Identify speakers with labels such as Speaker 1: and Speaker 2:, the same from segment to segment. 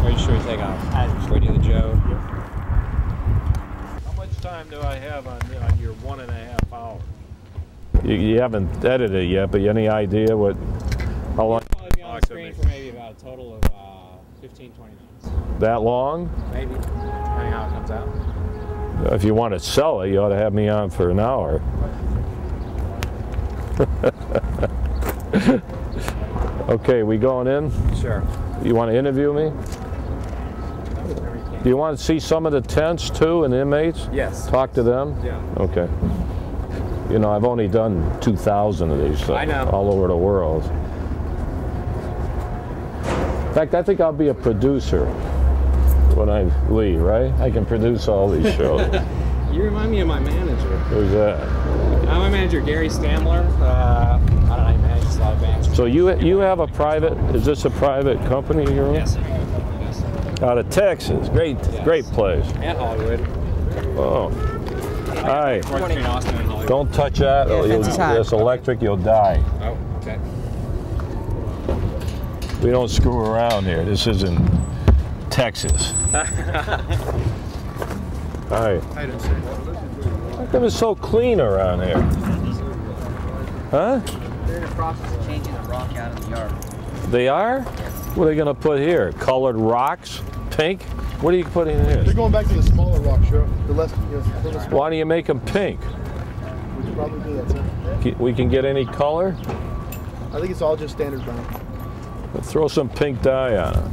Speaker 1: Register and take off. Radio Joe.
Speaker 2: How much time do I have on your 1.5 hours?
Speaker 3: You haven't edited it yet, but any idea what? How long?
Speaker 1: I'll be on the screen for maybe about a total of 15, 20 minutes.
Speaker 3: That long?
Speaker 1: Maybe, depending on how it comes out.
Speaker 3: If you want to sell it, you ought to have me on for an hour. Okay, we going in?
Speaker 1: Sure.
Speaker 3: You want to interview me? Do you want to see some of the tents too and inmates?
Speaker 1: Yes.
Speaker 3: Talk to them?
Speaker 1: Yeah.
Speaker 3: Okay. You know, I've only done 2,000 of these
Speaker 1: I know.
Speaker 3: all over the world. In fact, I think I'll be a producer when I leave, right? I can produce all these shows.
Speaker 1: You remind me of my manager.
Speaker 3: Who's that?
Speaker 1: My manager, Gary Stamler. I don't know, he manages a lot of bands.
Speaker 3: So you have a private, is this a private company you're in?
Speaker 1: Yes. Yes.
Speaker 3: Out of Texas. Great,
Speaker 1: Yes.
Speaker 3: great place.
Speaker 1: And Hollywood.
Speaker 3: Oh. Hi.
Speaker 1: Between Austin and Hollywood.
Speaker 3: Don't touch that.
Speaker 4: Yeah,
Speaker 3: it's electric, you'll die.
Speaker 1: Oh, okay.
Speaker 3: We don't screw around here. This isn't Texas. Hi. How come it's so clean around here? Huh?
Speaker 4: They're in the process of changing the rock out of the yard.
Speaker 3: They are? What are they going to put here? Colored rocks? Pink? What are you putting in
Speaker 5: They're
Speaker 3: here?
Speaker 5: going back to the smaller rock, Sheriff. The less,
Speaker 3: Why do you make them pink?
Speaker 5: we could probably do that, sir.
Speaker 3: We can get any color?
Speaker 5: I think it's all just standard brown.
Speaker 3: Throw some pink dye on it.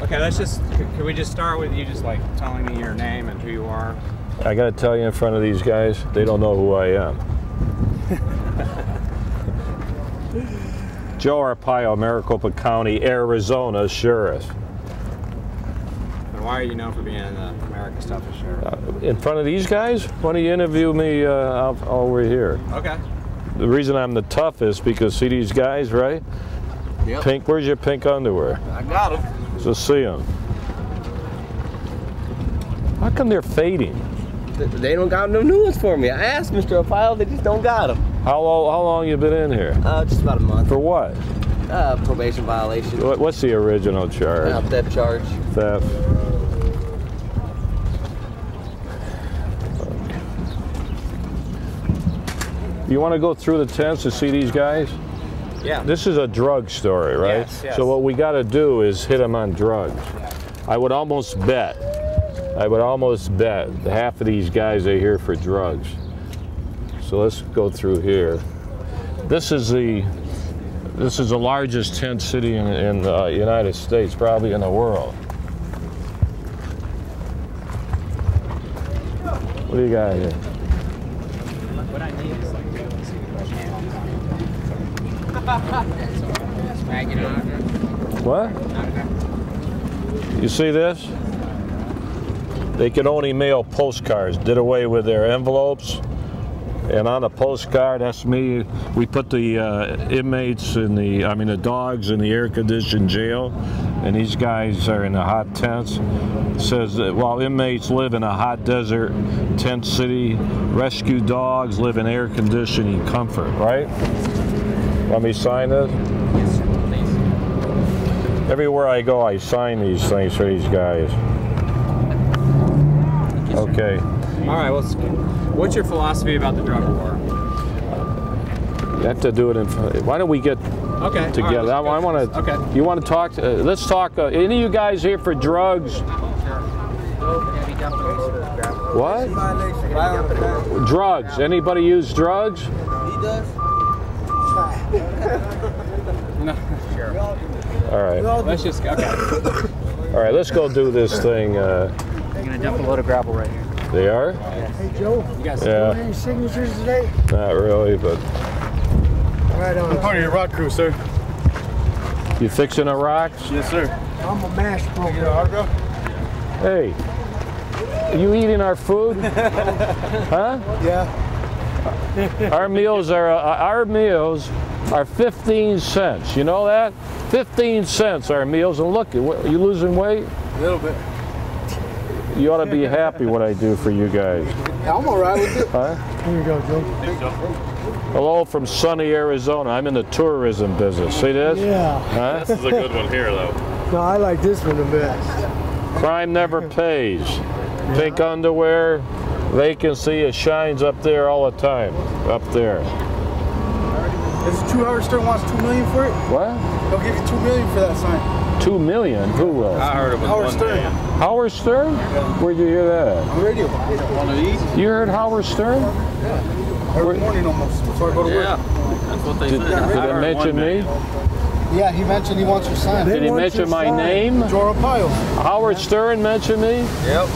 Speaker 1: Okay, can we just start with you just like telling me your name and who you are?
Speaker 3: I got to tell you in front of these guys, they don't know who I am. Joe Arpaio, Maricopa County, Arizona Sheriff.
Speaker 1: And why are you known for being the America's toughest sheriff?
Speaker 3: In front of these guys? Why don't you interview me over here?
Speaker 1: Okay.
Speaker 3: The reason I'm the toughest because see these guys, right?
Speaker 4: Yep.
Speaker 3: Pink, where's your pink underwear?
Speaker 4: I got them.
Speaker 3: So see them. How come they're fading?
Speaker 4: They don't got no new ones for me. I asked Mr. Arpaio, they just don't got them.
Speaker 3: How long you been in here?
Speaker 4: Just about a month.
Speaker 3: For what?
Speaker 4: Probation violation.
Speaker 3: What's the original charge?
Speaker 4: Theft charge.
Speaker 3: Theft. You want to go through the tents to see these guys?
Speaker 1: Yeah.
Speaker 3: This is a drug story, right?
Speaker 1: Yes, yes.
Speaker 3: So what we got to do is hit them on drugs.
Speaker 1: Yeah.
Speaker 3: I would almost bet half of these guys are here for drugs. So let's go through here. This is the largest tent city in the United States, probably in the world. What do you got here?
Speaker 1: What I need is like
Speaker 3: What? You see this? They could only mail postcards. Did away with their envelopes. And on a postcard, that's me. We put the inmates the dogs in the air-conditioned jail, and these guys are in the hot tents. It says that while inmates live in a hot desert tent city, rescue dogs live in air-conditioning comfort, right? Want me to sign this?
Speaker 1: Yes, sir, please.
Speaker 3: Everywhere I go, I sign these things for these guys. Okay.
Speaker 1: All right, well, what's your philosophy about the drug war?
Speaker 3: You have to do it in front. Why don't we get together?
Speaker 1: Right,
Speaker 3: I want to.
Speaker 1: Okay.
Speaker 3: You want to talk? Let's talk. Any of you guys here for drugs? What? Drugs. Anybody use drugs?
Speaker 4: He does?
Speaker 1: No, sure.
Speaker 3: All right.
Speaker 1: Let's just okay.
Speaker 3: All right. Let's go do this thing.
Speaker 1: I'm gonna dump a load of gravel right here.
Speaker 3: They are?
Speaker 5: Hey, Joe.
Speaker 1: You guys
Speaker 3: Yeah.
Speaker 5: Any signatures today?
Speaker 3: Not really, but
Speaker 5: Right on.
Speaker 6: I'm part of your rock crew, sir.
Speaker 3: you fixing a rock?
Speaker 6: Yes, sir.
Speaker 5: I'm a mash
Speaker 6: Get
Speaker 5: program.
Speaker 6: an autograph?
Speaker 3: Hey, are you eating our food? Huh?
Speaker 5: Yeah.
Speaker 3: Our meals are 15 cents. You know that? 15 cents our meals. And look, are you losing weight?
Speaker 6: A little bit.
Speaker 3: You ought to be happy what I do for you guys.
Speaker 5: I'm all right with it.
Speaker 3: Huh?
Speaker 5: Here you go, Joe.
Speaker 3: Hello from sunny Arizona. I'm in the tourism business. See this?
Speaker 5: Yeah.
Speaker 3: Huh?
Speaker 6: This is a good one here, though.
Speaker 5: No, I like this one the best.
Speaker 3: Crime never pays. Pink underwear, vacancy, it shines up there all the time. Up there.
Speaker 5: Is it true Howard Stern wants $2 million for it?
Speaker 3: What?
Speaker 5: He'll give you $2 million for that sign.
Speaker 3: $2 million? Who will?
Speaker 1: I heard it was
Speaker 5: Howard Stern.
Speaker 3: Howard Stern? Where'd you hear that?
Speaker 5: On radio.
Speaker 1: one of these.
Speaker 3: You heard Howard Stern?
Speaker 5: Every morning almost before I go to work.
Speaker 1: That's what they
Speaker 3: Did it mention me?
Speaker 5: Yeah, he mentioned he wants your sign.
Speaker 3: Did he mention my name?
Speaker 5: Joe Arpaio.
Speaker 3: Howard Stern mentioned me?
Speaker 4: Yep.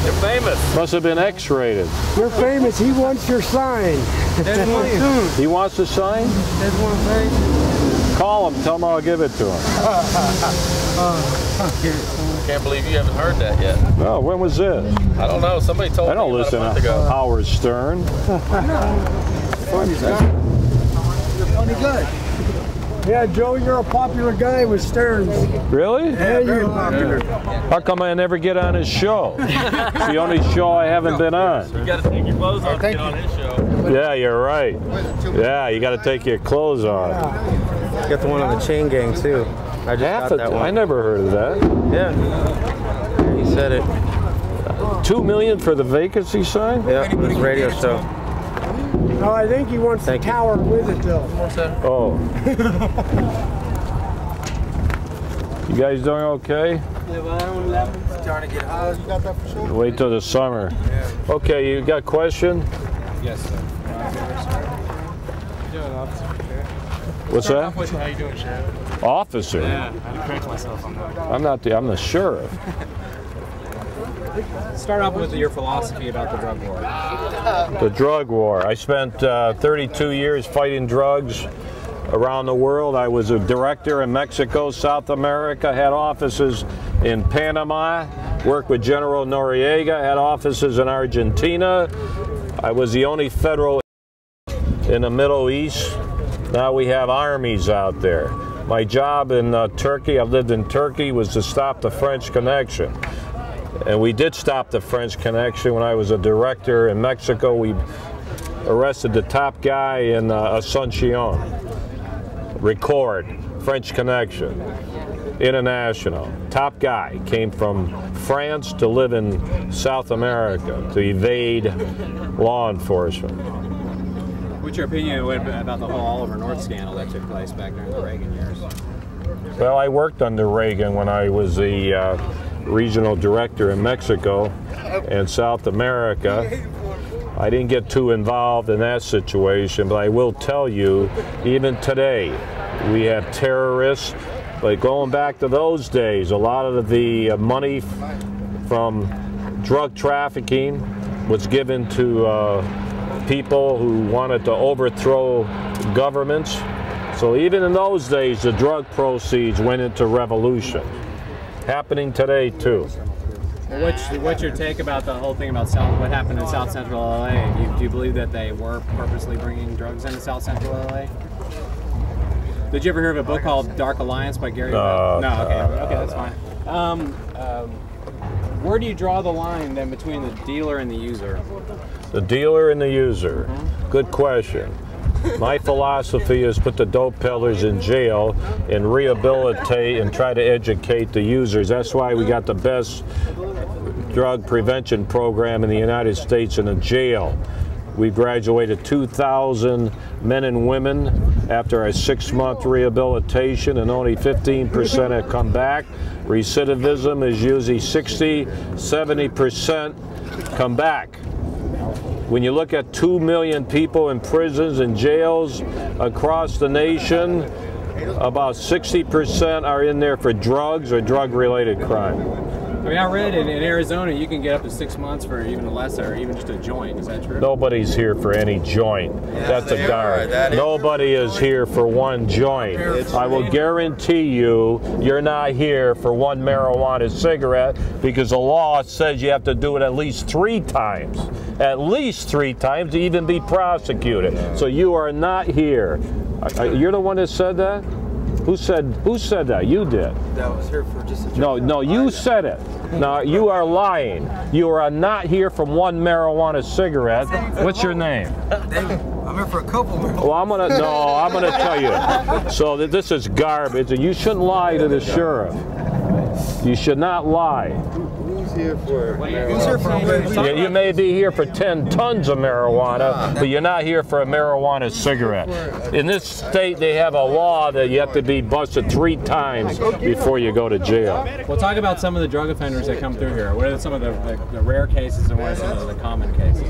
Speaker 4: You're famous.
Speaker 3: Must have been X-rated.
Speaker 5: You're famous. He wants your sign.
Speaker 3: He wants the sign?
Speaker 5: That's what I'm saying.
Speaker 3: Call him, tell him I'll give it to him.
Speaker 4: Can't believe you haven't heard that yet.
Speaker 3: No, when was this?
Speaker 4: I don't know. Somebody told
Speaker 3: I don't
Speaker 4: me
Speaker 3: listen
Speaker 4: about a month
Speaker 3: to
Speaker 4: ago.
Speaker 3: Howard Stern.
Speaker 5: Funny guy. You're a funny guy. Yeah, Joe, you're a popular guy with Stearns.
Speaker 3: Really?
Speaker 5: Yeah, you're popular.
Speaker 3: How come I never get on his show? It's the only show I haven't been on.
Speaker 4: You got to take your clothes off to get on his show.
Speaker 3: Yeah, you're right. Yeah, you got to take your clothes off.
Speaker 4: You got the one on the chain gang too. I just got that one.
Speaker 3: I never heard of that.
Speaker 4: Yeah. He said it.
Speaker 3: $2 million for the vacancy sign?
Speaker 4: Yeah, it was a radio show.
Speaker 5: No, I think he wants the tower with it though.
Speaker 3: Oh. You guys doing okay?
Speaker 5: Starting to get high. You got that for sure?
Speaker 3: Wait till the summer. Okay, you got a question?
Speaker 1: Yes, sir.
Speaker 3: What's that?
Speaker 1: How you doing, Sheriff?
Speaker 3: Officer?
Speaker 1: Yeah, I correct myself on that.
Speaker 3: I'm the sheriff.
Speaker 1: Start off with your philosophy about the drug war.
Speaker 3: The drug war. I spent 32 years fighting drugs around the world. I was a director in Mexico, South America, had offices in Panama, worked with General Noriega, had offices in Argentina. I was the only federal in the Middle East. Now we have armies out there. My job in Turkey, I lived in Turkey, was to stop the French Connection. And we did stop the French Connection when I was a director in Mexico. We arrested the top guy in Asuncion. Record, French Connection, international. Top guy, came from France to live in South America to evade law enforcement.
Speaker 1: What's your opinion about the whole Oliver North scandal that took place back during the Reagan years?
Speaker 3: Well, I worked under Reagan when I was the regional director in Mexico and South America. I didn't get too involved in that situation, but I will tell you, even today, we have terrorists. But going back to those days, a lot of the money from drug trafficking was given to people who wanted to overthrow governments. So even in those days, the drug proceeds went into revolution. Happening today too.
Speaker 1: Well, what's your take about the whole thing about what happened in South Central LA? Do you believe that they were purposely bringing drugs into South Central LA? Did you ever hear of a book called Dark Alliance by Gary? No. Okay, that's fine. Where do you draw the line then between the dealer and the user?
Speaker 3: The dealer and the user. Good question. My philosophy is put the dope peddlers in jail and rehabilitate and try to educate the users. That's why we got the best drug prevention program in the United States in a jail. We graduated 2,000 men and women after a 6-month rehabilitation, and only 15% have come back. Recidivism is usually 60–70% come back. When you look at 2 million people in prisons and jails across the nation, about 60% are in there for drugs or drug-related crime.
Speaker 1: I mean, I read in Arizona you can get up to 6 months for even less, or even just a joint. Is that true?
Speaker 3: Nobody's here for any joint. That's a guard. Nobody is here for one joint. I will guarantee you, you're not here for one marijuana cigarette, because the law says you have to do it at least 3 times. At least 3 times to even be prosecuted. So you are not here. You're the one that said that? Who said that? You did.
Speaker 6: That was here for just a
Speaker 3: No, you said it. Now, you are lying. You are not here from one marijuana cigarette. What's your name?
Speaker 6: I'm here for a couple more.
Speaker 3: Well, I'm gonna tell you. So that this is garbage, and you shouldn't lie to the sheriff. You should not lie.
Speaker 6: Who's here for marijuana?
Speaker 3: You may be here for 10 tons of marijuana, but you're not here for a marijuana cigarette. In this state, they have a law that you have to be busted 3 times before you go to jail.
Speaker 1: Well, talk about some of the drug offenders that come through here. What are some of the rare cases and what are some of the common cases?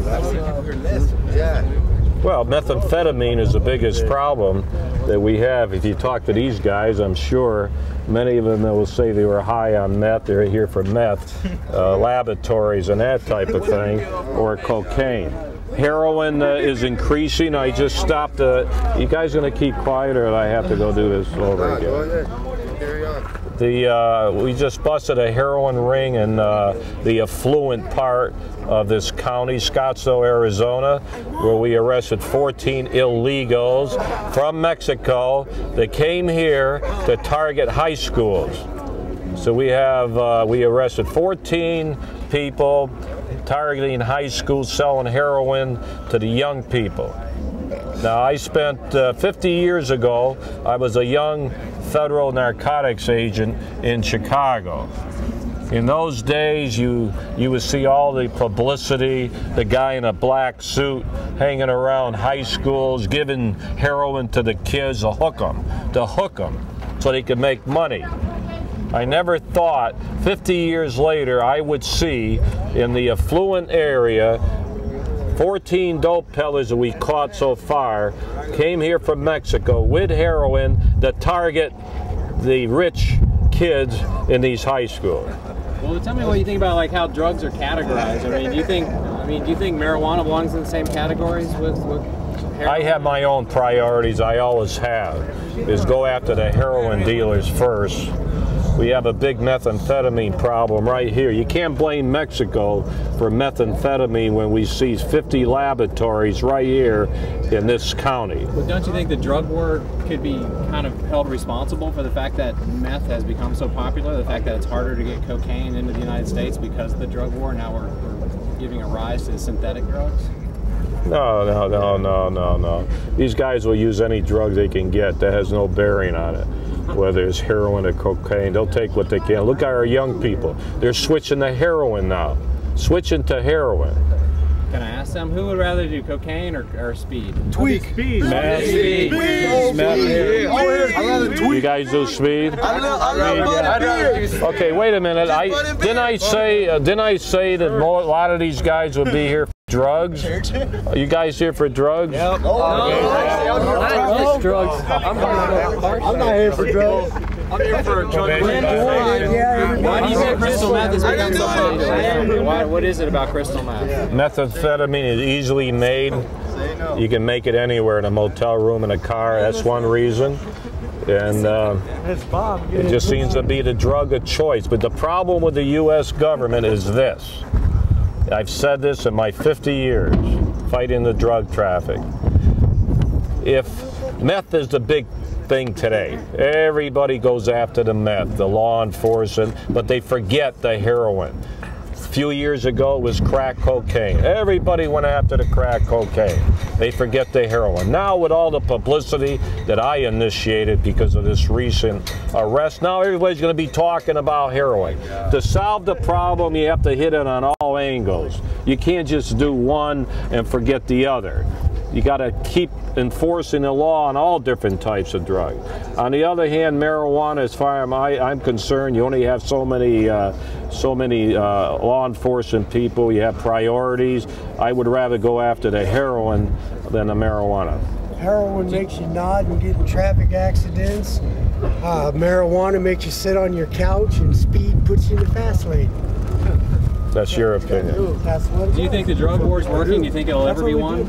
Speaker 3: Well, methamphetamine is the biggest problem that we have. If you talk to these guys, I'm sure many of them will say they were high on meth, they're here for meth, laboratories and that type of thing, or cocaine. Heroin is increasing. I just stopped. You guys going to keep quiet, or do I have to go do this over again?
Speaker 6: Go ahead. Carry on.
Speaker 3: We just busted a heroin ring in the affluent part of this county, Scottsdale, Arizona, where we arrested 14 illegals from Mexico that came here to target high schools. So we arrested 14 people targeting high schools, selling heroin to the young people. Now, I spent 50 years ago, I was a young federal narcotics agent in Chicago. In those days, you would see all the publicity, the guy in a black suit hanging around high schools, giving heroin to the kids to hook them so they could make money. I never thought 50 years later I would see in the affluent area 14 dope peddlers that we caught so far came here from Mexico with heroin that target the rich kids in these high schools.
Speaker 1: Well, tell me what you think about like how drugs are categorized. I mean, do you think marijuana belongs in the same categories with heroin?
Speaker 3: I have my own priorities. I always have. Is go after the heroin dealers first. We have a big methamphetamine problem right here. You can't blame Mexico for methamphetamine when we seize 50 laboratories right here in this county.
Speaker 1: But don't you think the drug war could be kind of held responsible for the fact that meth has become so popular, the fact that it's harder to get cocaine into the United States because of the drug war? Now we're giving a rise to synthetic drugs?
Speaker 3: No. These guys will use any drug they can get. That has no bearing on it. Whether it's heroin or cocaine, they'll take what they can. Look at our young people. They're switching to heroin now. Switching to heroin.
Speaker 1: Can I ask them, who would rather do cocaine or speed?
Speaker 5: Tweak.
Speaker 1: Speed.
Speaker 3: Meth.
Speaker 1: Speed.
Speaker 3: You guys do speed? Okay, wait a minute. Didn't I say that a lot of these guys would be here for drugs? Are you guys here for drugs?
Speaker 4: Yep.
Speaker 1: Not just drugs.
Speaker 5: I'm not here for drugs.
Speaker 2: I'm here for a joint.
Speaker 1: Why do you think crystal meth has become so popular? What is it about crystal meth?
Speaker 3: Methamphetamine is easily made. You can make it anywhere, in a motel room, in a car. That's one reason. And it just seems to be the drug of choice. But the problem with the U.S. government is this. I've said this in my 50 years fighting the drug traffic. If meth is the big thing today, everybody goes after the meth, the law enforcement, but they forget the heroin. A few years ago it was crack cocaine. Everybody went after the crack cocaine. They forget the heroin. Now with all the publicity that I initiated because of this recent arrest, now everybody's going to be talking about heroin. To solve the problem, you have to hit it on all angles. You can't just do one and forget the other. You got to keep enforcing the law on all different types of drugs. On the other hand, marijuana, as far as I'm concerned, you only have so many law enforcement people. You have priorities. I would rather go after the heroin than the marijuana.
Speaker 5: Heroin makes you nod and get in traffic accidents. Marijuana makes you sit on your couch, and speed puts you in the fast lane.
Speaker 3: That's your opinion.
Speaker 1: Do you think the drug war is working? Do you think it'll ever be won?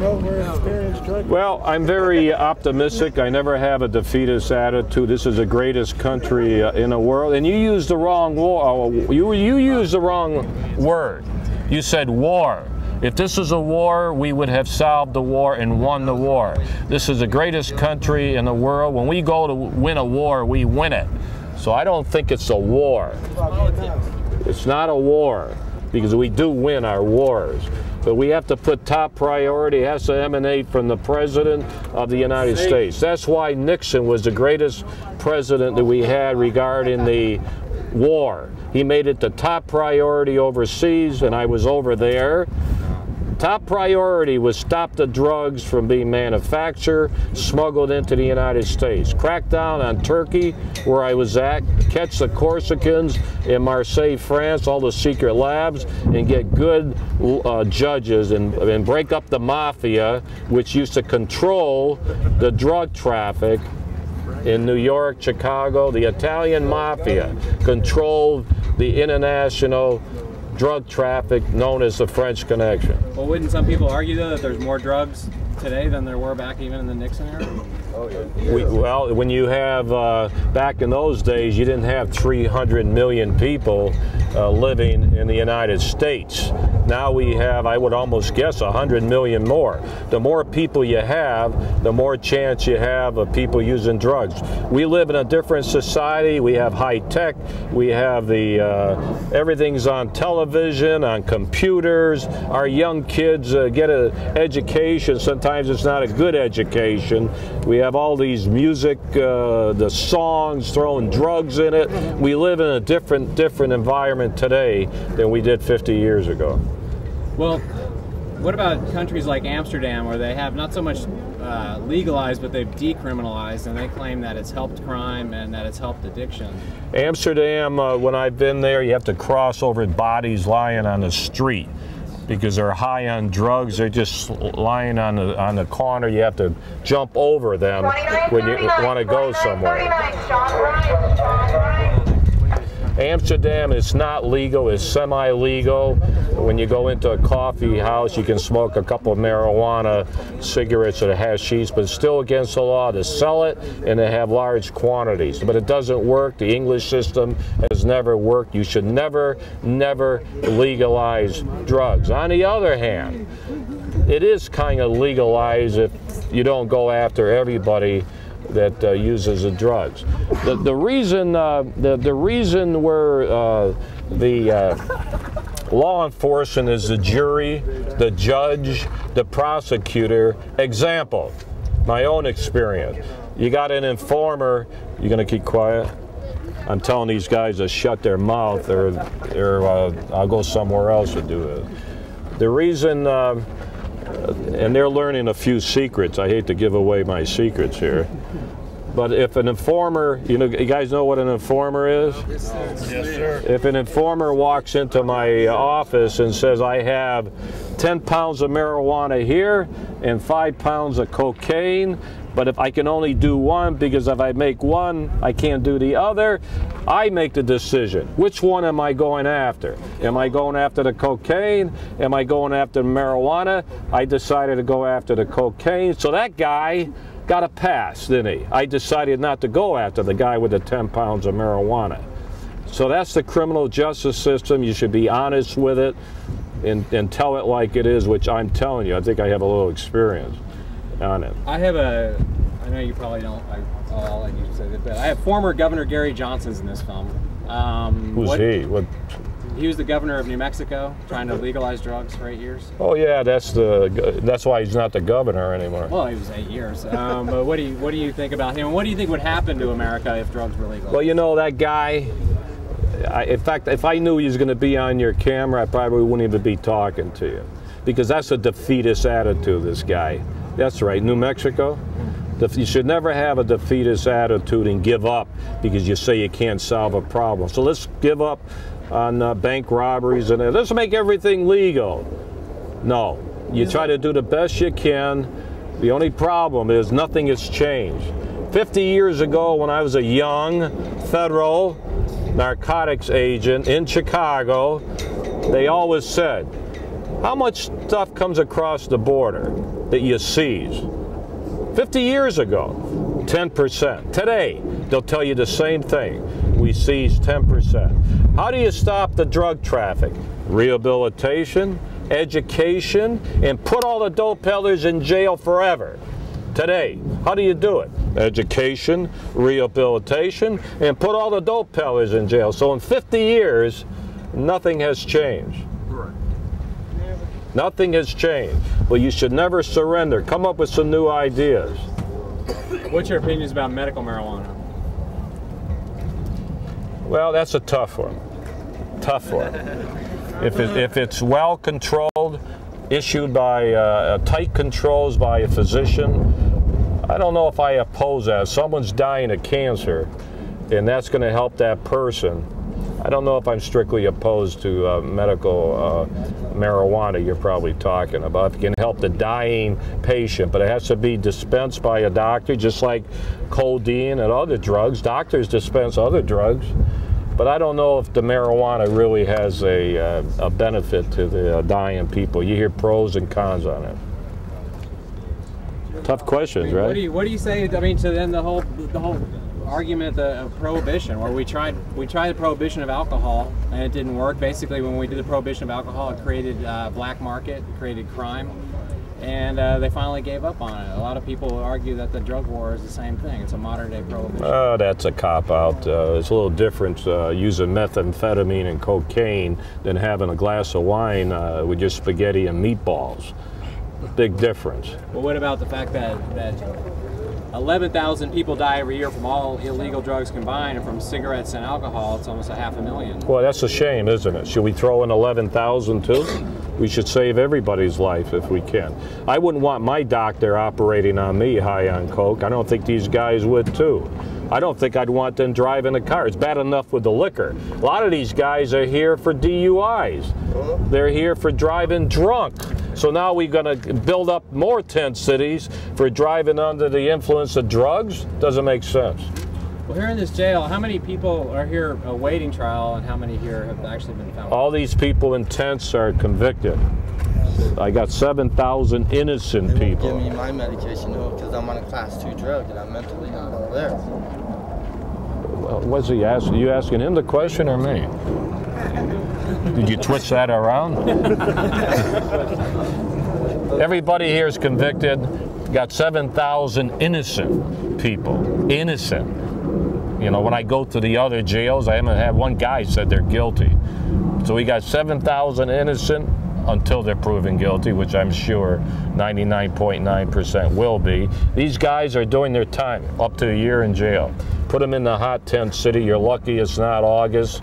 Speaker 3: Well, I'm very optimistic. I never have a defeatist attitude. This is the greatest country in the world. And you used the wrong war. You used the wrong word. You said war. If this is a war, we would have solved the war and won the war. This is the greatest country in the world. When we go to win a war, we win it. So I don't think it's a war. It's not a war, because we do win our wars. But we have to put top priority. It has to emanate from the President of the United States. That's why Nixon was the greatest president that we had regarding the war. He made it the top priority overseas, and I was over there. Top priority was stop the drugs from being manufactured, smuggled into the United States. Crack down on Turkey, where I was at, catch the Corsicans in Marseille, France, all the secret labs, and get good judges and break up the mafia, which used to control the drug traffic in New York, Chicago. The Italian mafia controlled the international drug traffic known as the French Connection.
Speaker 1: Well, wouldn't some people argue, though, that there's more drugs today than there were back even in the Nixon era?
Speaker 6: Oh, yeah.
Speaker 3: Well, when you have, back in those days, you didn't have 300 million people living in the United States. Now we have, I would almost guess, 100 million more. The more people you have, the more chance you have of people using drugs. We live in a different society. We have high tech. We have the, everything's on television, on computers. Our young kids get an education. Sometimes it's not a good education. We have all these music, the songs, throwing drugs in it. We live in a different environment today than we did 50 years ago.
Speaker 1: Well, what about countries like Amsterdam, where they have not so much legalized, but they've decriminalized, and they claim that it's helped crime and that it's helped addiction?
Speaker 3: Amsterdam, when I've been there, you have to cross over bodies lying on the street because they're high on drugs. They're just lying on the corner. You have to jump over them when you want to go somewhere. Amsterdam is not legal, it's semi-legal. When you go into a coffee house, you can smoke a couple of marijuana cigarettes or hashish, but it's still against the law to sell it and to have large quantities. But it doesn't work. The English system has never worked. You should never legalize drugs. On the other hand, it is kind of legalized if you don't go after everybody that uses the drugs. The reason where the law enforcement is the jury, the judge, the prosecutor. Example, my own experience. You got an informer. You gonna keep quiet? I'm telling these guys to shut their mouth, or I'll go somewhere else to do it. The reason, and they're learning a few secrets. I hate to give away my secrets here. But if an informer, you guys know what an informer is? Yes, sir. If an informer walks into my office and says, I have 10 pounds of marijuana here and 5 pounds of cocaine, but if I can only do one, because if I make one, I can't do the other, I make the decision. Which one am I going after? Am I going after the cocaine? Am I going after the marijuana? I decided to go after the cocaine. So that guy got a pass, didn't he? I decided not to go after the guy with the 10 pounds of marijuana. So that's the criminal justice system. You should be honest with it and tell it like it is, which I'm telling you. I think I have a little experience on it.
Speaker 1: I know you probably don't, I'll let you say it, but I have former Governor Gary Johnson's in this film.
Speaker 3: Who's he? What?
Speaker 1: He was the governor of New Mexico, trying to legalize drugs for 8 years.
Speaker 3: Oh yeah, that's why he's not the governor anymore.
Speaker 1: Well, he was 8 years. But what do you think about him? What do you think would happen to America if drugs were legalized?
Speaker 3: Well, you know, that guy, in fact, if I knew he was going to be on your camera, I probably wouldn't even be talking to you, because that's a defeatist attitude, this guy. That's right, New Mexico. You should never have a defeatist attitude and give up because you say you can't solve a problem. So let's give up on bank robberies and let's make everything legal. No, you try to do the best you can. The only problem is nothing has changed. 50 years ago, when I was a young federal narcotics agent in Chicago, they always said, how much stuff comes across the border that you seize? 50 years ago, 10%. Today, they'll tell you the same thing. We seize 10%. How do you stop the drug traffic? Rehabilitation, education, and put all the dope peddlers in jail forever. Today, how do you do it? Education, rehabilitation, and put all the dope peddlers in jail. So in 50 years, nothing has changed. Nothing has changed. But you should never surrender. Come up with some new ideas.
Speaker 1: What's your opinions about medical marijuana?
Speaker 3: Well, that's a tough one. Tough one. If it's well controlled, issued by tight controls by a physician, I don't know if I oppose that. If someone's dying of cancer, and that's going to help that person, I don't know if I'm strictly opposed to medical marijuana you're probably talking about. If it can help the dying patient, but it has to be dispensed by a doctor, just like codeine and other drugs. Doctors dispense other drugs. But I don't know if the marijuana really has a benefit to the dying people. You hear pros and cons on it. Tough questions, right?
Speaker 1: What do you say? I mean, to then the whole argument of prohibition, where we tried the prohibition of alcohol and it didn't work. Basically, when we did the prohibition of alcohol, it created black market, it created crime, and they finally gave up on it. A lot of people argue that the drug war is the same thing. It's a modern day prohibition.
Speaker 3: Oh, that's a cop-out. It's a little different using methamphetamine and cocaine than having a glass of wine with just spaghetti and meatballs. Big difference.
Speaker 1: Well, what about the fact that 11,000 people die every year from all illegal drugs combined, and from cigarettes and alcohol, it's almost 500,000.
Speaker 3: Well, that's a shame, isn't it? Should we throw in 11,000 too? We should save everybody's life if we can. I wouldn't want my doctor operating on me high on coke. I don't think these guys would too. I don't think I'd want them driving a car. It's bad enough with the liquor. A lot of these guys are here for DUIs. They're here for driving drunk. So now we're going to build up more tent cities for driving under the influence of drugs? Doesn't make sense.
Speaker 1: Well, here in this jail, how many people are here awaiting trial, and how many here have actually been found?
Speaker 3: All these people in tents are convicted. I got 7,000 innocent people.
Speaker 7: They won't give me my medication though, because I'm on a class 2 drug and I'm mentally not over there.
Speaker 3: Well, what's he asking? You asking him the question or me? Did you twist that around? Everybody here is convicted. Got 7,000 innocent people. Innocent. You know, when I go to the other jails, I haven't had one guy said they're guilty. So we got 7,000 innocent until they're proven guilty, which I'm sure 99.9% will be. These guys are doing their time, up to a year in jail. Put them in the hot tent city. You're lucky it's not August,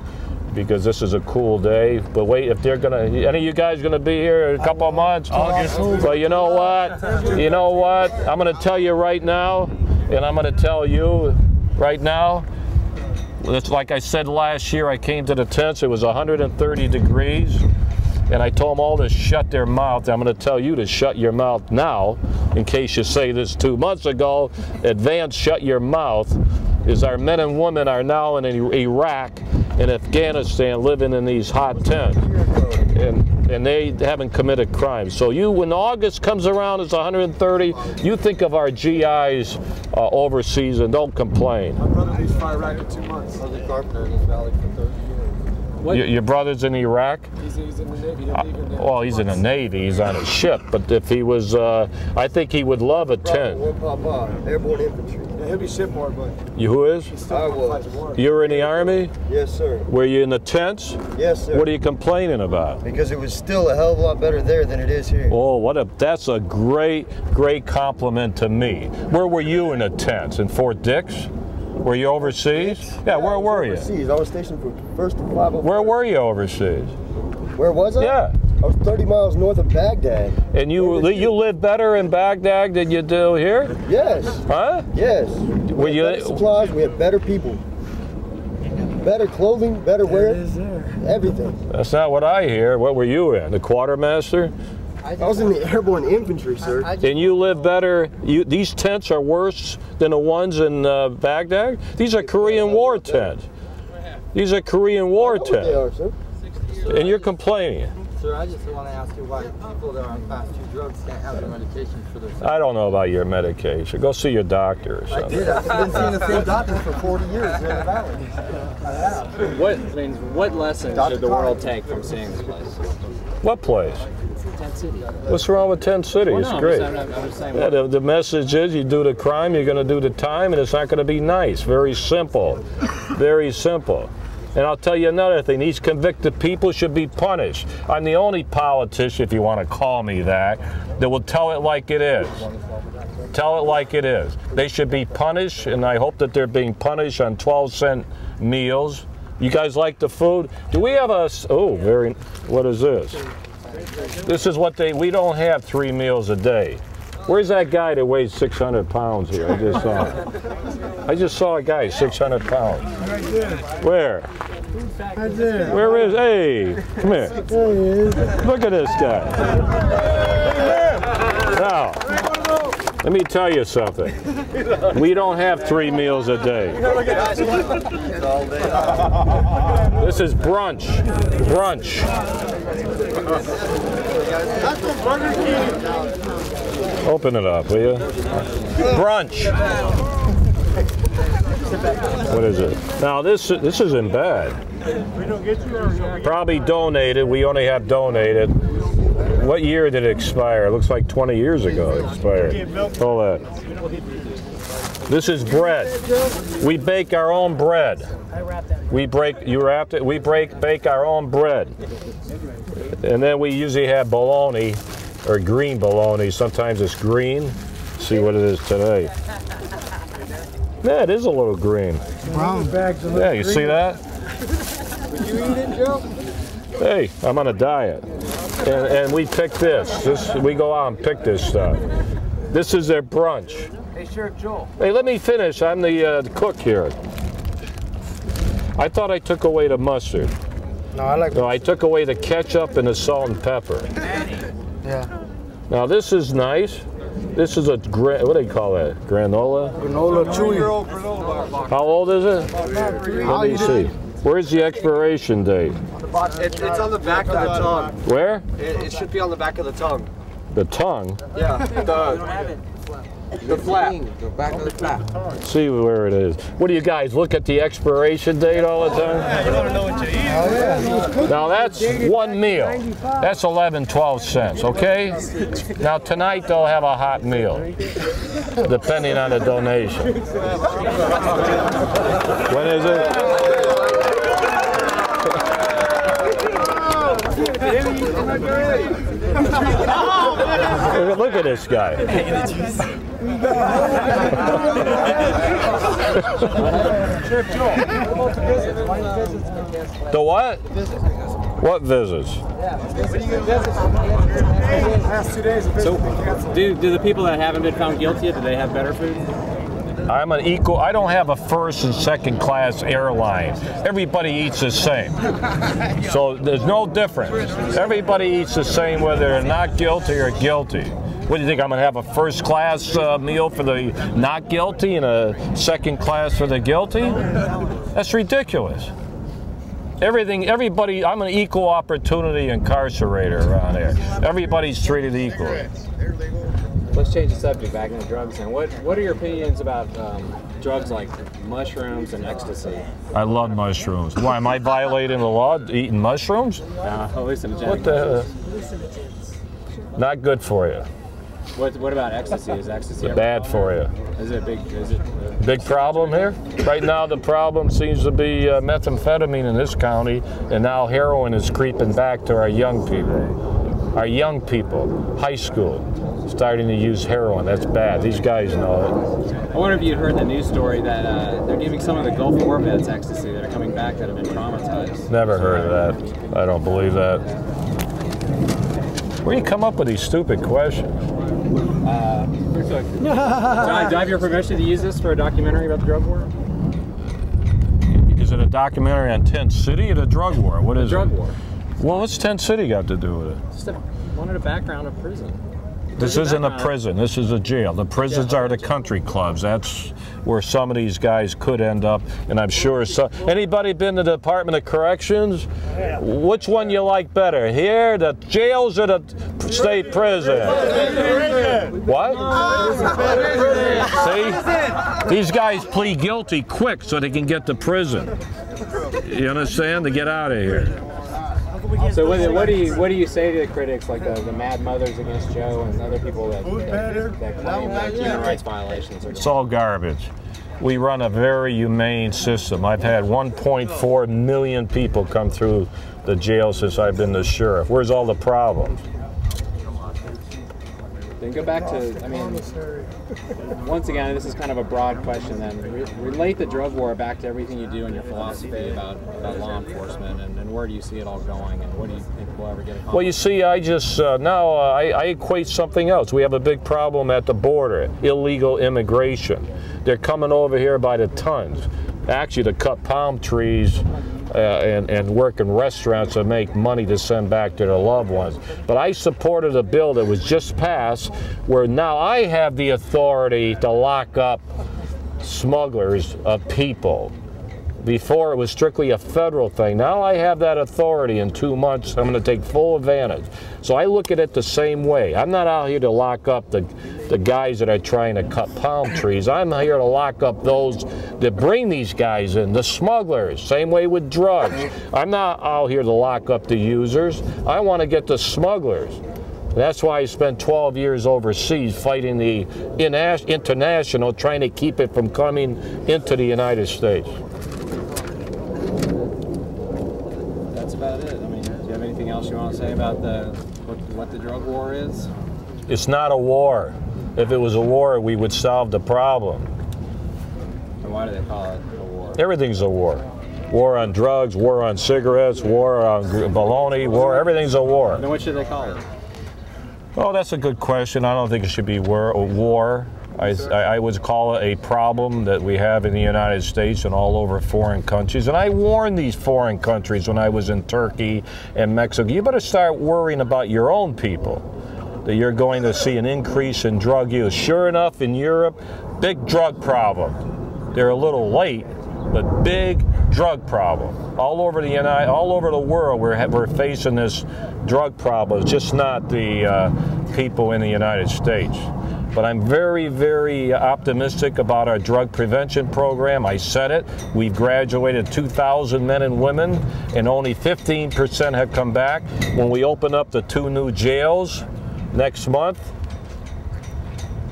Speaker 3: because this is a cool day. But wait, if they're gonna, any of you guys gonna be here in a couple of months? August. Well, you know what? You know what? I'm gonna tell you right now, and I'm gonna tell you right now. It's like I said last year, I came to the tents, it was 130 degrees, and I told them all to shut their mouth. I'm going to tell you to shut your mouth now, in case you say this 2 months ago. Advance, shut your mouth, is our men and women are now in Iraq and Afghanistan living in these hot tents. And they haven't committed crimes. So you, when August comes around, it's 130, you think of our GIs overseas and don't complain.
Speaker 6: My brother leaves for Iraq in 2 months. I was a carpenter in this valley for 30 years.
Speaker 3: Your brother's in Iraq?
Speaker 6: He's in the Navy.
Speaker 3: Well, he's in the Navy. He's on a ship. But if he was, I think he would love a tent.
Speaker 6: Airborne infantry. Yeah, he'll be shipboard, but
Speaker 3: You who is?
Speaker 6: I was.
Speaker 3: You were in the Army?
Speaker 6: Yes, sir.
Speaker 3: Were you in the tents?
Speaker 6: Yes, sir.
Speaker 3: What are you complaining about?
Speaker 6: Because it was still a hell of a lot better there than it is here.
Speaker 3: Oh, that's a great compliment to me. Where were you in the tents? In Fort Dix? Were you overseas? Yeah, where were you?
Speaker 6: Overseas. I was stationed for 1st and 504.
Speaker 3: Where were you overseas?
Speaker 6: Where was I?
Speaker 3: Yeah.
Speaker 6: I was 30 miles north of Baghdad.
Speaker 3: And you live better in Baghdad than you do here?
Speaker 6: Yes.
Speaker 3: Huh?
Speaker 6: Yes.
Speaker 3: Were
Speaker 6: We had better supplies, we had better people. Better clothing, better wear, everything.
Speaker 3: That's not what I hear. What were you in? The quartermaster?
Speaker 6: I was in the airborne infantry, sir.
Speaker 3: And you live better. These tents are worse than the ones in Baghdad? These are Korean War tents. These are Korean War tents.
Speaker 6: They are, sir.
Speaker 3: And you're complaining.
Speaker 7: Sir, I just want to ask you why people that are on class 2 drugs can't have their medication for their
Speaker 3: I don't know about your medication. Go see your doctor or something.
Speaker 7: I did. I've been seeing the same doctor for 40 years here in the valley.
Speaker 1: What lessons should the world take from seeing this place?
Speaker 3: What place?
Speaker 1: Tent City.
Speaker 3: What's wrong with Tent City?
Speaker 1: Well,
Speaker 3: It's
Speaker 1: no,
Speaker 3: great.
Speaker 1: I'm just saying,
Speaker 3: Yeah, the message is you do the crime, you're going to do the time, and it's not going to be nice. Very simple. Very simple. And I'll tell you another thing, these convicted people should be punished. I'm the only politician, if you want to call me that will tell it like it is. Tell it like it is. They should be punished, and I hope that they're being punished on 12-cent meals. You guys like the food? Do we have a, oh, very, what is this? This is what we don't have 3 meals a day. Where's that guy that weighs 600 pounds here? I just saw him. I just saw a guy, 600 pounds.
Speaker 5: Right there.
Speaker 3: Where?
Speaker 5: Right there.
Speaker 3: Where is, hey, come here.
Speaker 5: There he is.
Speaker 3: Look at this guy. Now, let me tell you something. We don't have 3 meals a day. This is brunch. Brunch. Open it up, will you? Brunch. What is it? Now this isn't bad. Probably donated. We only have donated. What year did it expire? It looks like 20 years ago it expired. Hold that. This is bread. We bake our own bread. We bake our own bread. And then we usually have bologna, or green bologna. Sometimes it's green. Let's see what it is today. Yeah, it is a little green.
Speaker 5: Brown bags.
Speaker 3: Yeah, you see that?
Speaker 7: Would you eat it, Joe?
Speaker 3: Hey, I'm on a diet. And we pick this. We go out and pick this stuff. This is their brunch.
Speaker 7: Hey, Sheriff Joe.
Speaker 3: Hey, let me finish. I'm the cook here. I thought I took away the mustard.
Speaker 6: No, I like.
Speaker 3: No, I took away the ketchup and the salt and pepper.
Speaker 6: Yeah.
Speaker 3: Now this is nice. This is a what do they call that? Granola?
Speaker 6: Granola chewy.
Speaker 3: How old is it? Let me see. Where's the expiration date?
Speaker 4: It's on the back of the tongue.
Speaker 3: Where?
Speaker 4: It should be on the back of the tongue.
Speaker 3: The tongue?
Speaker 4: Yeah, the flap.
Speaker 7: The back of the flap.
Speaker 3: Let's see where it is. What do you guys look at the expiration date all the time?
Speaker 5: You want to know what you eat?
Speaker 3: Now that's 1 meal. That's 11-12 cents, okay? Now tonight they'll have a hot meal, depending on the donation. When is it? Look at this guy. The what? What visits?
Speaker 1: So, do the people that haven't been found guilty yet, do they have better food?
Speaker 3: I'm an equal. I don't have a first and second class airline. Everybody eats the same. So there's no difference. Everybody eats the same whether they're not guilty or guilty. What do you think? I'm going to have a first class meal for the not guilty and a second class for the guilty? That's ridiculous. Everybody, I'm an equal opportunity incarcerator around here. Everybody's treated equally.
Speaker 1: Let's change the subject back into drugs. And what are your opinions about drugs like mushrooms and ecstasy?
Speaker 3: I love mushrooms. Why, am I violating the law eating mushrooms?
Speaker 1: Hallucinogenic.
Speaker 3: What the? Not good for you.
Speaker 1: What about ecstasy? Is ecstasy a
Speaker 3: Bad for you.
Speaker 1: Is it big?
Speaker 3: Big problem here? Right now the problem seems to be methamphetamine in this county, and now heroin is creeping back to our young people. Our young people, high school, starting to use heroin. That's bad. These guys know it.
Speaker 1: I wonder if you'd heard the news story that they're giving some of the Gulf War vets ecstasy that are coming back that have been traumatized.
Speaker 3: Never heard of that. I don't believe that. Where do you come up with these stupid questions?
Speaker 1: Do I have your permission to use this for a documentary about the drug war?
Speaker 3: Is it a documentary on Tent City or the drug war? What is
Speaker 1: Drug
Speaker 3: it?
Speaker 1: war.
Speaker 3: Well, what's Tent City got to do with it?
Speaker 1: Just wanted a background of prison.
Speaker 3: This isn't a prison. This is a jail. The prisons are the country clubs. That's where some of these guys could end up. And I'm sure anybody been to the Department of Corrections? Which one you like better? Here, the jails, or the state prison? What? See? These guys plead guilty quick so they can get to prison. You understand? To get out of here.
Speaker 1: So what do you say to the critics, like the mad mothers against Joe and other people that claim that human rights violations are?
Speaker 3: It's all garbage. We run a very humane system. I've had 1.4 million people come through the jail since I've been the sheriff. Where's all the problems?
Speaker 1: Then go back to, I mean, once again, this is kind of a broad question then. Relate the drug war back to everything you do and your philosophy about law enforcement, and where do you see it all going, and what do you think we'll ever get accomplished?
Speaker 3: Well, you see, I just, now I equate something else. We have a big problem at the border, illegal immigration. They're coming over here by the tons, actually to cut palm trees and work in restaurants and make money to send back to their loved ones. But I supported a bill that was just passed where now I have the authority to lock up smugglers of people. Before it was strictly a federal thing. Now I have that authority. In 2 months I'm going to take full advantage. So I look at it the same way. I'm not out here to lock up the guys that are trying to cut palm trees. I'm here to lock up those that bring these guys in, the smugglers. Same way with drugs. I'm not out here to lock up the users. I want to get the smugglers. That's why I spent 12 years overseas fighting the international, trying to keep it from coming into the United States.
Speaker 1: About it. I mean, do you have anything else you want to say about what the drug war is?
Speaker 3: It's not a war. If it was a war, we would solve the problem.
Speaker 1: And why do they call it a war?
Speaker 3: Everything's a war. War on drugs, war on cigarettes, war on baloney, war, everything's a war.
Speaker 1: Then what should they call it?
Speaker 3: Oh, that's a good question. I don't think it should be war. I would call it a problem that we have in the United States and all over foreign countries. And I warned these foreign countries when I was in Turkey and Mexico, you better start worrying about your own people, that you're going to see an increase in drug use. Sure enough, in Europe, big drug problem. They're a little late, but big drug problem. All over the world, we're facing this drug problem. It's just not the people in the United States. But I'm very, very optimistic about our drug prevention program. I said it. We've graduated 2,000 men and women, and only 15% have come back. When we open up the 2 new jails next month,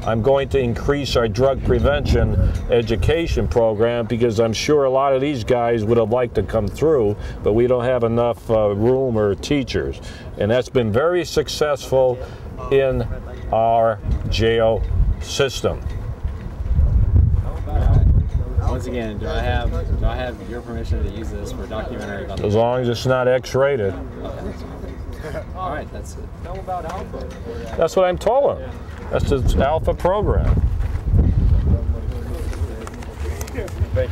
Speaker 3: I'm going to increase our drug prevention education program because I'm sure a lot of these guys would have liked to come through, but we don't have enough room or teachers. And that's been very successful in our jail system.
Speaker 1: Once again, do I have your permission to use this for a documentary about
Speaker 3: As long as it's not X-rated.
Speaker 1: All right, that's it. Tell them about Alpha.
Speaker 3: That's what I'm told him. That's the Alpha program.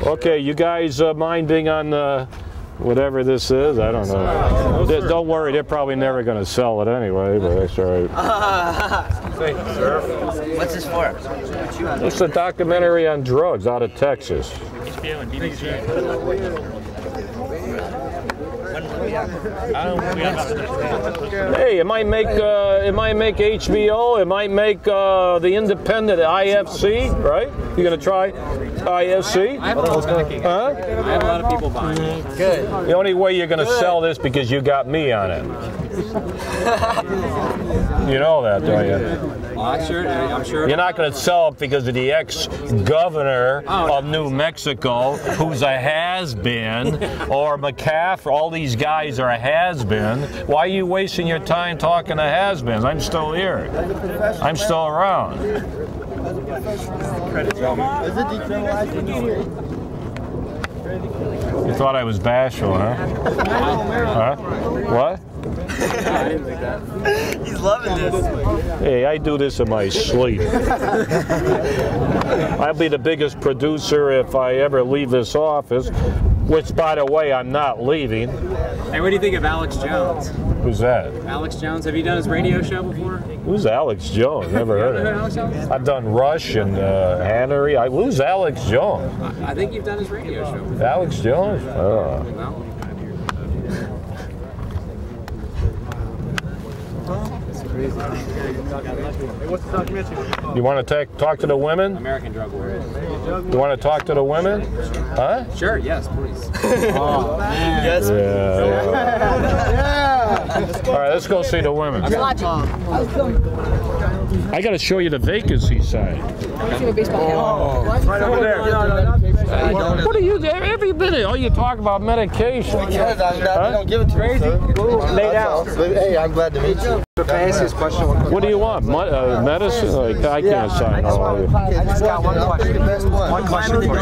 Speaker 3: Okay, you guys mind being on whatever this is? I don't know. Don't worry, they're probably never going to sell it anyway, but that's all right.
Speaker 4: What's this for?
Speaker 3: It's a documentary on drugs out of Texas. Hey, it might make HBO. It might make the independent IFC, right? You gonna try IFC?
Speaker 1: I have a lot of people buying it.
Speaker 4: Good.
Speaker 3: The only way you're gonna sell this because you got me on it. You know that, don't you?
Speaker 1: I'm sure.
Speaker 3: You're not going to sell it because of the ex-governor of New Mexico, who's a has-been, or McCaffrey. All these guys are a has-been. Why are you wasting your time talking to has-beens? I'm still here. I'm still around. You thought I was bashful, huh? Huh? What?
Speaker 1: I didn't think that.
Speaker 4: He's loving this.
Speaker 3: Hey, I do this in my sleep. I'll be the biggest producer if I ever leave this office, which, by the way, I'm not leaving.
Speaker 1: Hey, what do you think of Alex Jones?
Speaker 3: Who's that?
Speaker 1: Alex Jones. Have you done his radio show before?
Speaker 3: Who's Alex Jones? Never heard of him.
Speaker 1: Alex Jones?
Speaker 3: I've done Rush and Hannery. Who's Alex Jones?
Speaker 1: I think you've done his radio show before.
Speaker 3: Alex Jones? Oh.
Speaker 1: Well,
Speaker 3: You want to talk to the women?
Speaker 1: American drug war.
Speaker 3: You want to talk to the women? Huh?
Speaker 1: Sure, yes, please.
Speaker 4: Oh, man. Yes.
Speaker 3: Yeah. All right, let's go see the women. I got to show you the vacancy side.
Speaker 6: Right over there.
Speaker 3: What are you there every minute? Oh, you talk about medication.
Speaker 7: Because they don't give it to me, sir.
Speaker 6: Lay down.
Speaker 7: Hey, I'm glad to meet you.
Speaker 6: Can I ask this question?
Speaker 3: What do you want? Medicine? Like, I can't sign all of it.
Speaker 6: I just got one question. One question for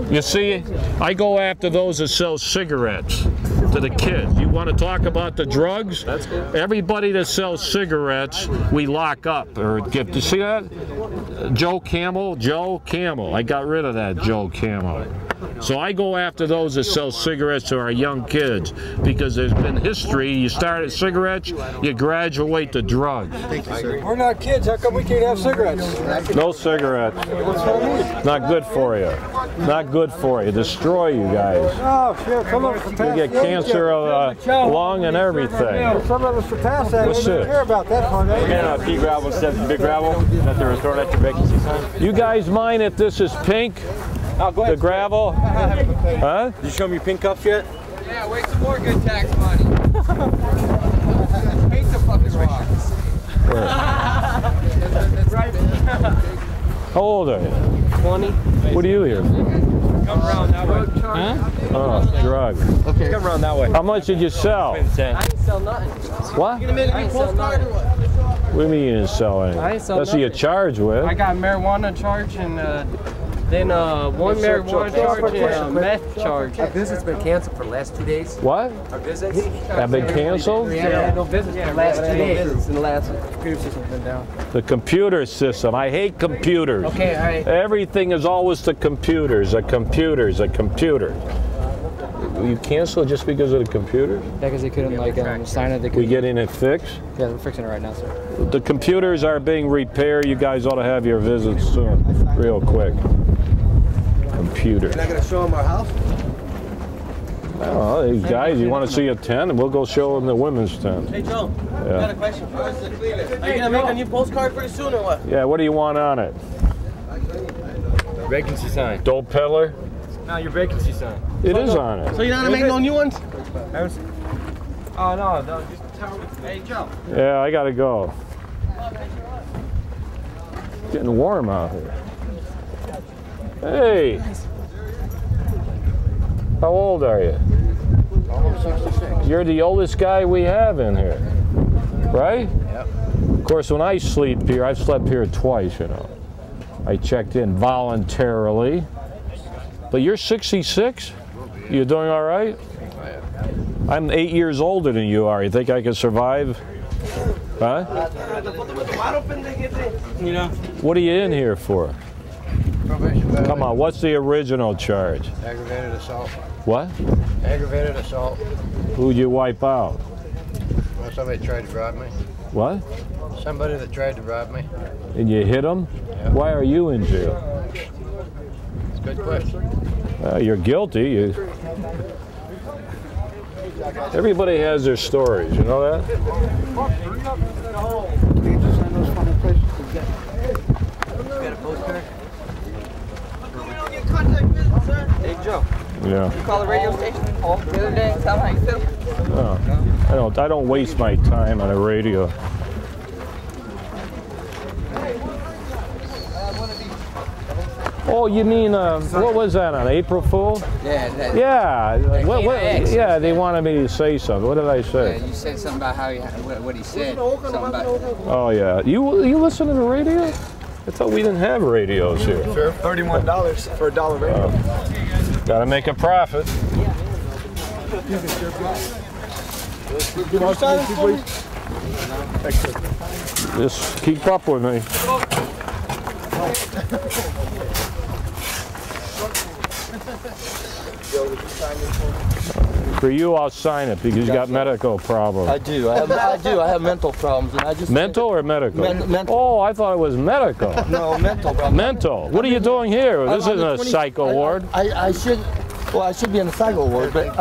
Speaker 6: you.
Speaker 3: You see, I go after those that sell cigarettes to the kids. You want to talk about the drugs? That's good. Everybody that sells cigarettes, we lock up or give. You see that? Joe Camel. I got rid of that Joe Camel. So I go after those that sell cigarettes to our young kids because there's been history. You start at cigarettes, you graduate to drugs.
Speaker 6: Thank you, sir. We're not kids. How come we can't have cigarettes?
Speaker 3: No cigarettes. Not good for you. Not good for you. Destroy you guys.
Speaker 6: Oh, shit. Some of us are past
Speaker 3: You get cancer of lung and everything.
Speaker 6: Some of us are past that. We don't care about that part.
Speaker 8: Pea gravel instead of big gravel that they're throwing at your vacancy sign.
Speaker 3: You guys mind if this is pink? The gravel? Huh?
Speaker 8: Did you show me your pink cups yet?
Speaker 7: Yeah, wait some more good tax money. Paint the fucking rocks.
Speaker 3: How old are you?
Speaker 7: 20.
Speaker 3: What are you here for?
Speaker 8: Come around that way.
Speaker 7: Huh?
Speaker 3: Oh, drug.
Speaker 8: Okay. Come around that way.
Speaker 3: How much did you sell?
Speaker 7: I ain't sell nothing.
Speaker 3: What?
Speaker 7: I ain't sell nothing.
Speaker 3: What do you mean you didn't sell anything?
Speaker 7: I ain't sell
Speaker 3: That's what you're
Speaker 7: nothing.
Speaker 3: charged with.
Speaker 7: I got marijuana charge and then one marijuana charge and a meth charge.
Speaker 9: Our visit's been canceled for the last 2 days.
Speaker 3: What?
Speaker 9: Our visits?
Speaker 3: Have been canceled?
Speaker 9: We haven't had no visits for the last 2 days.
Speaker 7: And the last computer system's been down.
Speaker 3: The computer system. I hate computers.
Speaker 9: Okay, all right.
Speaker 3: Everything is always the computers, a computer. You cancel just because of the computer?
Speaker 9: Yeah, because they couldn't sign it. They
Speaker 3: We
Speaker 9: couldn't.
Speaker 3: getting it fixed?
Speaker 9: Yeah, we're fixing it right now, sir.
Speaker 3: The computers are being repaired. You guys ought to have your visits soon, real quick. Computer.
Speaker 6: You're not going to show them our house?
Speaker 3: Oh, these guys, you want to see a tent, and we'll go show them the women's tent.
Speaker 10: Hey Joe, I
Speaker 3: Yeah.
Speaker 10: got a question for us. Are you gonna make a new postcard pretty soon or what?
Speaker 3: Yeah, what do you want on it?
Speaker 8: Vacancy sign.
Speaker 3: Dope peddler?
Speaker 8: No, your vacancy sign.
Speaker 3: It is on it.
Speaker 10: So you're not gonna make no new ones?
Speaker 8: Oh no, just tell me.
Speaker 10: Hey Joe.
Speaker 3: Yeah, I gotta go. Getting warm out here. Hey! How old are you?
Speaker 6: Almost 66.
Speaker 3: You're the oldest guy we have in here, right?
Speaker 6: Yep.
Speaker 3: Of course, when I sleep here, I've slept here twice, you know. I checked in voluntarily. But you're 66? You doing all right? I'm 8 years older than you are. You think I can survive? Huh?
Speaker 10: You know?
Speaker 3: What are you in here for?
Speaker 6: Probation violation.
Speaker 3: Come on, what's the original charge?
Speaker 6: Aggravated assault.
Speaker 3: What?
Speaker 6: Aggravated assault.
Speaker 3: Who'd you wipe out?
Speaker 6: Well, somebody tried to rob me.
Speaker 3: What?
Speaker 6: Somebody that tried to rob me.
Speaker 3: And you hit him?
Speaker 6: Yeah.
Speaker 3: Why are you in jail?
Speaker 6: It's a good question.
Speaker 3: You're guilty. Everybody has their stories, you know that?
Speaker 10: Hey Joe.
Speaker 3: Yeah.
Speaker 10: You call the radio station the other day and tell them how you feel?
Speaker 3: No, I don't waste my time on the radio. Oh, you mean what was that on April Fool?
Speaker 7: Yeah.
Speaker 3: Yeah. Yeah, they wanted me to say something. What did I say?
Speaker 7: You said something about how what he said. Something about.
Speaker 3: Oh yeah. You listen to the radio? I thought we didn't have radios here.
Speaker 6: Sure. $31 for a dollar radio.
Speaker 3: Gotta make a profit. Just keep up with me. For you, I'll sign it because you got medical problems.
Speaker 10: I do. I have mental problems, and I just
Speaker 3: Mental or medical?
Speaker 10: mental.
Speaker 3: Oh, I thought it was medical.
Speaker 10: No, mental problems.
Speaker 3: Mental. What are you doing here? This isn't a psycho ward.
Speaker 10: I should. Well, I should be in the psycho ward, but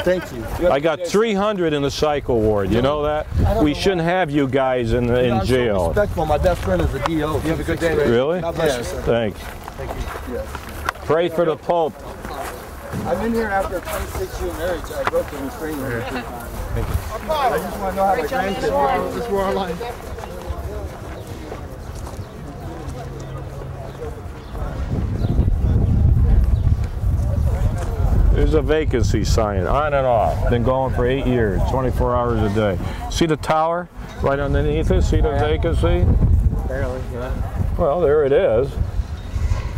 Speaker 10: thank you.
Speaker 3: I got 300 in the psycho ward. You know that? We shouldn't have you guys in
Speaker 10: I'm so
Speaker 3: jail.
Speaker 10: respectful. My best friend is a DO.
Speaker 6: You have a good day.
Speaker 3: Really?
Speaker 10: God bless you, sir.
Speaker 3: Thanks.
Speaker 10: Thank you. Yes.
Speaker 3: Pray for the Pope.
Speaker 6: I've been here after a 26-year marriage. I broke the restraining order 3 times. Thank you. I just want to know how my grandkids this war online.
Speaker 3: There's a vacancy sign, on and off. Been going for 8 years, 24 hours a day. See the tower right underneath it? See the vacancy?
Speaker 1: Barely, yeah.
Speaker 3: Well, there it is.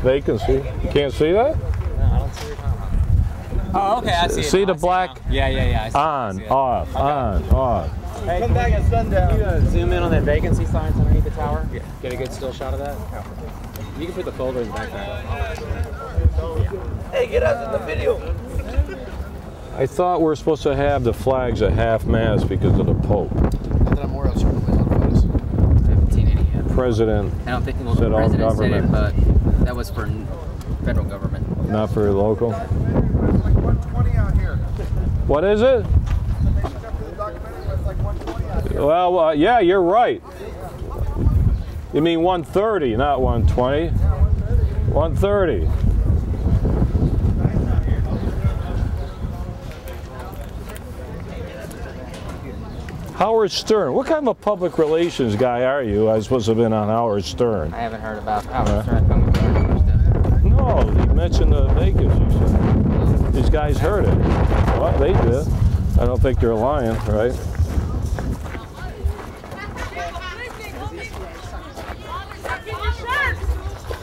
Speaker 3: Vacancy. Can't see that?
Speaker 1: No, I don't see what you're talking about. Oh, okay, I see it.
Speaker 3: See
Speaker 1: now.
Speaker 3: the black?
Speaker 1: Yeah. I see
Speaker 3: on,
Speaker 1: it.
Speaker 3: off,
Speaker 1: Okay.
Speaker 3: on, off.
Speaker 1: Hey, come back at sundown. Can you zoom in on that vacancy signs underneath the tower? Yeah. Get a good still shot of that? You can put the folder in the background.
Speaker 4: Hey, get us in the video.
Speaker 3: I thought we're supposed to have the flags at half-mast because of the Pope.
Speaker 9: Not that I'm more upset with my photos. I haven't seen any yet.
Speaker 3: President
Speaker 9: I don't think
Speaker 3: said
Speaker 9: the
Speaker 3: all
Speaker 9: president said
Speaker 3: government.
Speaker 9: it, but that was for federal government.
Speaker 3: Not for local.
Speaker 6: There's like 120 out here.
Speaker 3: What is it?
Speaker 6: When they showed the documentary, it's like 120 out here.
Speaker 3: Well, yeah, you're right. You mean 130, not 120. 130. Howard Stern. What kind of a public relations guy are you? I was supposed to have been on Howard Stern.
Speaker 9: I haven't heard about Howard Stern coming to our doorstep.
Speaker 3: No, he mentioned the vacancy. These guys heard it. Well, they did. I don't think they're lying, right?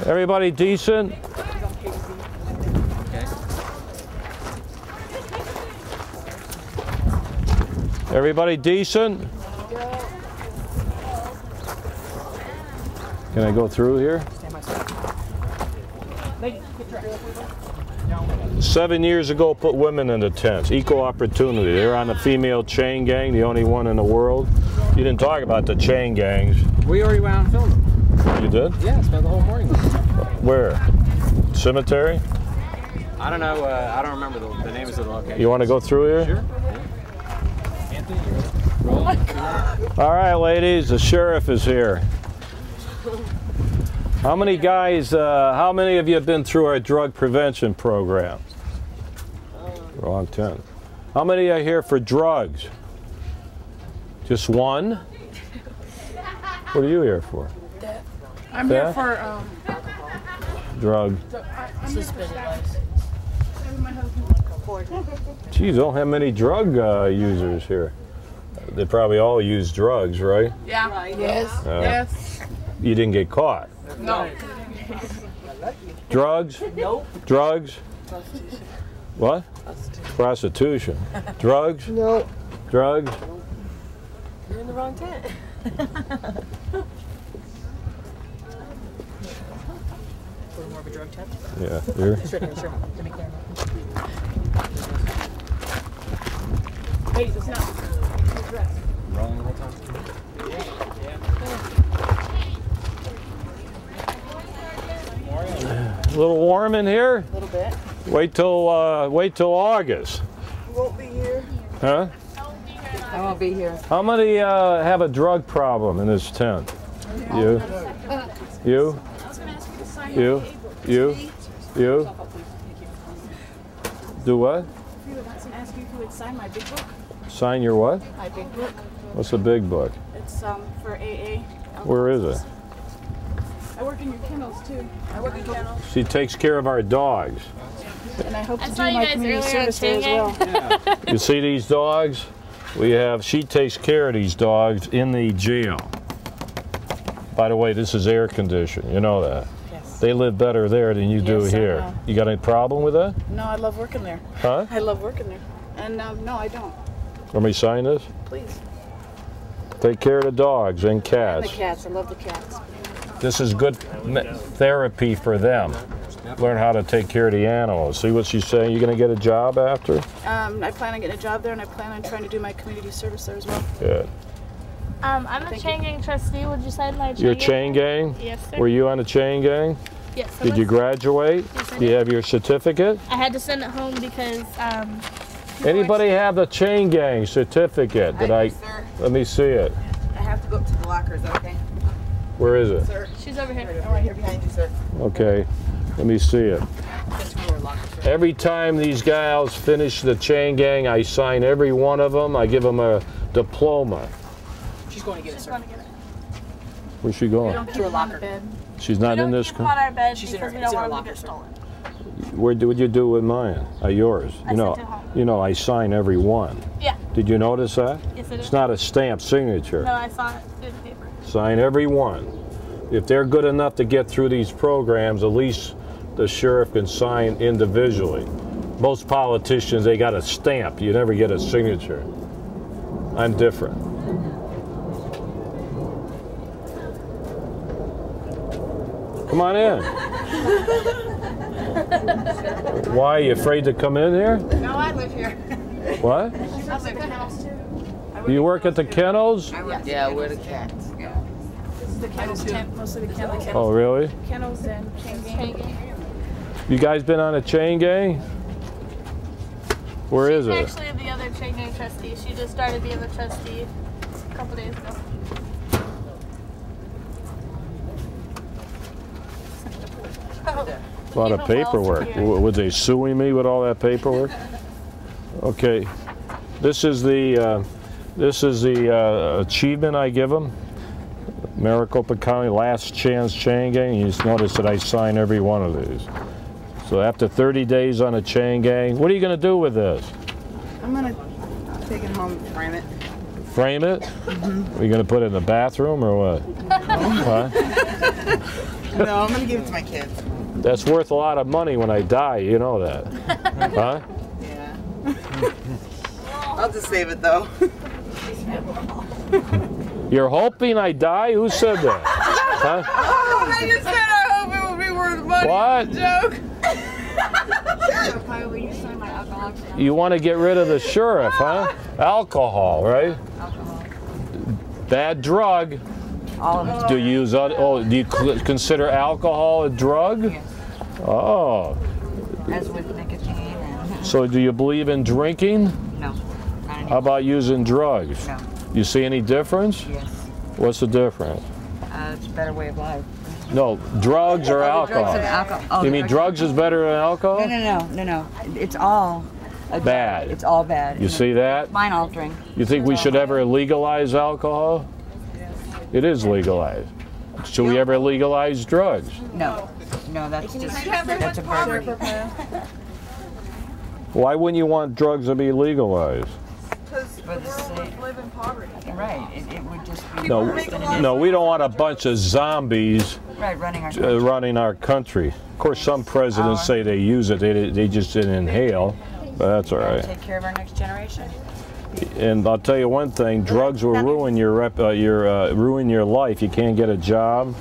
Speaker 3: Everybody decent?
Speaker 9: Okay.
Speaker 3: Everybody decent? Can I go through here? 7 years ago, put women in the tents. Equal opportunity. They're on the female chain gang, the only one in the world. You didn't talk about the chain gangs.
Speaker 1: We already went out and filmed them.
Speaker 3: You did?
Speaker 1: Yeah, spent the whole morning with them.
Speaker 3: Where? Cemetery?
Speaker 1: I don't know, I don't remember the names of the location.
Speaker 3: You want to go through here?
Speaker 1: Sure. Yeah. Anthony, you're rolling.
Speaker 3: All right, ladies, the sheriff is here. How many guys, how many of you have been through our drug prevention program? Wrong 10. How many are here for drugs? Just one? What are you here for?
Speaker 11: I'm
Speaker 3: Theft?
Speaker 11: here for
Speaker 3: Drug.
Speaker 11: suspended license.
Speaker 3: Geez, don't have many drug users here. They probably all use drugs, right?
Speaker 11: Yeah. Yes.
Speaker 3: Yes. You didn't get caught.
Speaker 11: No.
Speaker 3: Drugs?
Speaker 11: Nope.
Speaker 3: Drugs? What? Prostitution. Drugs?
Speaker 11: No.
Speaker 3: Drugs?
Speaker 11: You're in the wrong tent. More of a drug test?
Speaker 3: Yeah, here.
Speaker 11: It's right here, sure. Let me clear him up. Hey, it's not. Dress.
Speaker 1: Rolling the whole time?
Speaker 3: A little warm in here?
Speaker 11: A little bit.
Speaker 3: Wait till August.
Speaker 11: You won't be here.
Speaker 3: Huh?
Speaker 11: I won't be here.
Speaker 3: How many have a drug problem in this tent? You? You? You? You? You? Do what?
Speaker 11: I would ask you if you would sign my big book.
Speaker 3: Sign your what?
Speaker 11: My big book.
Speaker 3: What's a big book?
Speaker 11: It's for AA.
Speaker 3: Where is it?
Speaker 11: I work in your kennels too. I work in kennels.
Speaker 3: She takes care of our dogs.
Speaker 11: And I hope to do
Speaker 12: saw you
Speaker 11: my
Speaker 12: guys
Speaker 11: community
Speaker 12: earlier on
Speaker 11: service there as well.
Speaker 3: You see these dogs? She takes care of these dogs in the jail. By the way, this is air conditioned. You know that.
Speaker 11: Yes.
Speaker 3: They live better there than you do
Speaker 11: Yes, I
Speaker 3: here.
Speaker 11: know.
Speaker 3: You got any problem with that?
Speaker 11: No, I love working there.
Speaker 3: Huh?
Speaker 11: I love working there. And no, I don't.
Speaker 3: Let me sign this.
Speaker 11: Please.
Speaker 3: Take care of the dogs and
Speaker 11: And
Speaker 3: cats.
Speaker 11: the cats. I love the cats.
Speaker 3: This is good therapy for them. Learn how to take care of the animals. See what she's saying? You're going to get a job after?
Speaker 11: I plan on getting a job there, and I plan on trying to do my community service there as well.
Speaker 3: Good.
Speaker 12: I'm a chain gang trustee. Would you sign my chain
Speaker 3: Your
Speaker 12: gang?
Speaker 3: chain gang?
Speaker 12: Yes, sir.
Speaker 3: Were you on a chain gang?
Speaker 12: Yes, I
Speaker 3: Did you
Speaker 12: was.
Speaker 3: graduate?
Speaker 12: Yes, I
Speaker 3: Do you
Speaker 12: did.
Speaker 3: have your certificate?
Speaker 12: I had to send it home because
Speaker 3: Anybody have the chain gang certificate? Let me see it.
Speaker 11: I have to go up to the locker. Is that okay?
Speaker 3: Where is it?
Speaker 11: Sir.
Speaker 12: she's over here.
Speaker 11: I'm right here behind you, sir.
Speaker 3: Okay. Let me see it.
Speaker 11: Just 2 more lockers, sir.
Speaker 3: Every time these gals finish the chain gang, I sign every one of them. I give them a diploma.
Speaker 11: She's going to get it, sir.
Speaker 3: Where's she going?
Speaker 11: To her locker.
Speaker 3: She's not in this.
Speaker 12: On our bed
Speaker 11: She's
Speaker 12: because
Speaker 11: in
Speaker 12: we
Speaker 11: her
Speaker 12: don't want them
Speaker 11: locker,
Speaker 12: to get
Speaker 11: sir.
Speaker 12: stolen.
Speaker 3: Where would you do with mine? Yours?
Speaker 12: I sent it home.
Speaker 3: You know, I sign every one.
Speaker 12: Yeah.
Speaker 3: Did you notice that?
Speaker 12: Yes, I did.
Speaker 3: It's not a stamped signature.
Speaker 12: No, I saw it in paper.
Speaker 3: Sign every one. If they're good enough to get through these programs, at least the sheriff can sign individually. Most politicians, they got a stamp. You never get a signature. I'm different. Come on in. Why, are you afraid to come in here?
Speaker 11: No, I live here.
Speaker 3: What?
Speaker 11: I live here.
Speaker 3: Do you work at the kennels?
Speaker 10: Yeah, we're the cats. Yeah.
Speaker 11: This is the kennels tent, mostly the kennels.
Speaker 3: Oh, really?
Speaker 11: Kennels and chain gang.
Speaker 3: You guys been on a chain gang? Where is it?
Speaker 12: Actually, the other chain gang trustee. She just started being the trustee a couple days ago.
Speaker 3: A lot of paperwork. Was they suing me with all that paperwork? Okay, this is the achievement I give them. Maricopa County Last Chance Chain Gang. You just notice that I sign every one of these. So after 30 days on a chain gang, what are you going to do with this?
Speaker 13: I'm gonna take it home and frame it.
Speaker 3: Frame it?
Speaker 13: Mm-hmm.
Speaker 3: Are you going to put it in the bathroom or what? Huh?
Speaker 13: No, I'm gonna give it to my kids.
Speaker 3: That's worth a lot of money when I die, you know that. Huh?
Speaker 13: Yeah. I'll just save it though.
Speaker 3: You're hoping I die? Who said that? Huh?
Speaker 13: Oh, I just said I hope it will be worth money.
Speaker 3: What?
Speaker 13: Joke.
Speaker 3: You want to get rid of the sheriff, huh? Alcohol, right?
Speaker 13: Alcohol.
Speaker 3: Bad drug.
Speaker 13: All of it.
Speaker 3: Do you use do you consider alcohol a drug?
Speaker 13: Yes.
Speaker 3: Oh.
Speaker 13: As with nicotine and...
Speaker 3: So do you believe in drinking?
Speaker 13: No.
Speaker 3: How about using drugs?
Speaker 13: No.
Speaker 3: You see any difference?
Speaker 13: Yes.
Speaker 3: What's the difference?
Speaker 13: It's a better way of life.
Speaker 3: No, drugs or alcohol?
Speaker 13: Drugs and alcohol.
Speaker 3: You mean drugs is better than alcohol?
Speaker 13: No. It's all
Speaker 3: bad.
Speaker 13: It's all bad.
Speaker 3: You see that?
Speaker 13: Mind altering.
Speaker 3: You think we should ever legalize alcohol? It is legalized. Should we ever legalize drugs?
Speaker 13: No, that's just that's a burden.
Speaker 3: Why wouldn't you want drugs to be legalized?
Speaker 13: Because live in poverty. Right. It would just be
Speaker 3: No, we don't want a bunch of zombies running our country. Of course, some presidents say they use it. They just didn't inhale, but that's all right.
Speaker 13: Take care of our next generation.
Speaker 3: And I'll tell you one thing: drugs will ruin ruin your life. You can't get a job.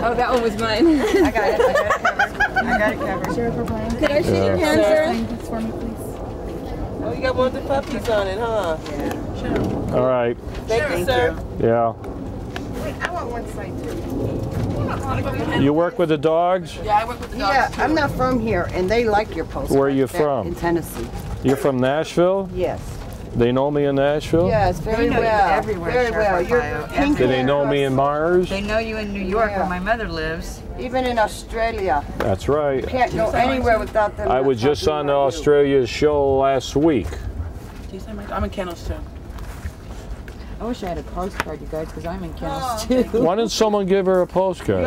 Speaker 14: Oh, that one was mine.
Speaker 13: I got it covered. Sheriff Arpaio.
Speaker 14: Could I shake your hand, sir?
Speaker 11: This for me, please.
Speaker 10: Oh, you got one of the puppies on it, huh?
Speaker 13: Yeah.
Speaker 3: All right.
Speaker 10: Thank you, sir.
Speaker 3: Yeah.
Speaker 13: Wait, I want one side too.
Speaker 3: You work with the dogs?
Speaker 13: Yeah, I work with the dogs.
Speaker 15: Yeah, I'm not from here, and they like your postcard.
Speaker 3: Where are you from?
Speaker 15: In Tennessee.
Speaker 3: You're from Nashville?
Speaker 15: Yes.
Speaker 3: They know me in Nashville?
Speaker 15: Yes, very well.
Speaker 13: Everywhere,
Speaker 15: very well. You're pink.
Speaker 3: Do they know me in Mars?
Speaker 13: They know you in New York, where my mother lives.
Speaker 15: Even in Australia.
Speaker 3: That's right.
Speaker 15: You can't go anywhere without them.
Speaker 3: I was just on the Australia show last week.
Speaker 13: I'm in kennels too. I wish I had a postcard, you guys, because I'm in kennels too.
Speaker 3: Why didn't someone give her a postcard?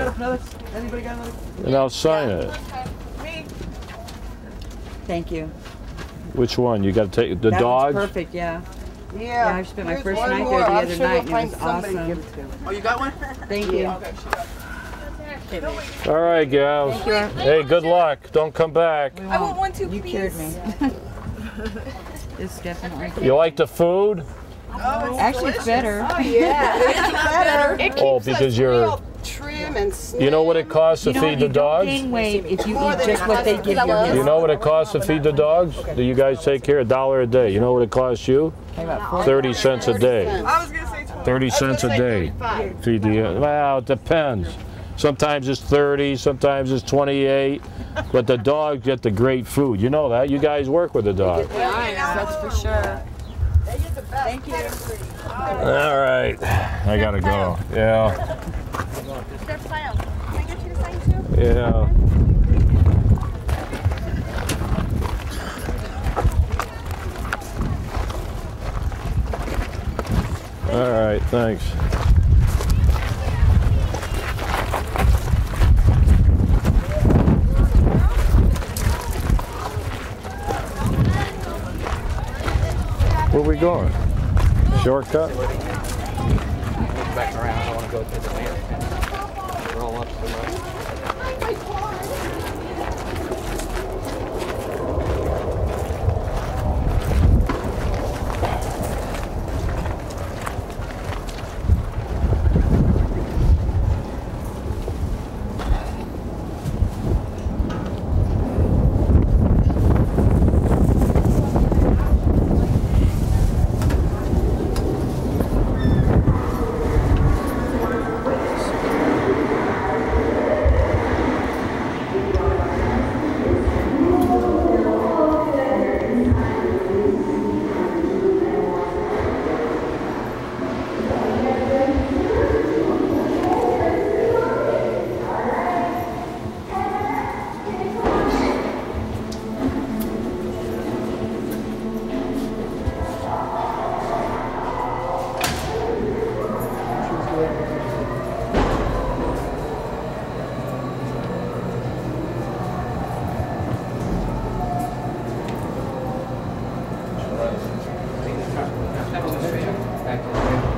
Speaker 13: Anybody got another?
Speaker 3: And I'll sign it.
Speaker 13: Me. Thank you.
Speaker 3: Which one? You got to take the dogs?
Speaker 13: That's perfect, yeah.
Speaker 15: Yeah.
Speaker 13: I spent my first night there the other night, and it was awesome.
Speaker 15: Oh, you got one?
Speaker 13: Thank you.
Speaker 3: All right, gals.
Speaker 13: Thank you.
Speaker 3: Hey, good luck. Don't come back.
Speaker 13: I want one too, please. You cured me. It's definitely.
Speaker 3: You like the food?
Speaker 15: Oh,
Speaker 13: actually, it's better.
Speaker 15: Oh, yeah. It's better. It
Speaker 3: Oh, because you're...
Speaker 15: trim and snake.
Speaker 3: You know what it costs to feed the dogs?
Speaker 13: You don't gain weight if you eat just what they give you.
Speaker 3: You know what it costs to feed the dogs? Do you guys take care? $1 a day. You know what it costs you? 30 cents a day.
Speaker 13: I was going to say 20.
Speaker 3: 30 cents a day. Feed the... Well, it depends. Sometimes it's 30, sometimes it's 28. But the dogs get the great food. You know that. You guys work with the dogs.
Speaker 13: That's for sure. Thank you.
Speaker 3: All right. I got to go. Yeah. Yeah. All right, thanks. Where are we going? Shortcut?
Speaker 9: Back around. I don't want to go through the van. Roll up to the right.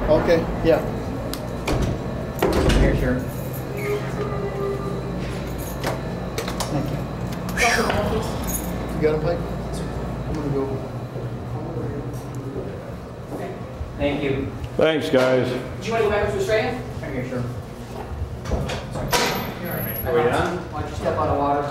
Speaker 6: Okay, yeah.
Speaker 9: Here, sure.
Speaker 6: Thank you. You got a pipe? I'm gonna go.
Speaker 9: Thank you.
Speaker 3: Thanks, guys.
Speaker 9: Do you want to go back to Australia? I'm here, sure.
Speaker 1: Are we done?
Speaker 9: Why don't you step out of water?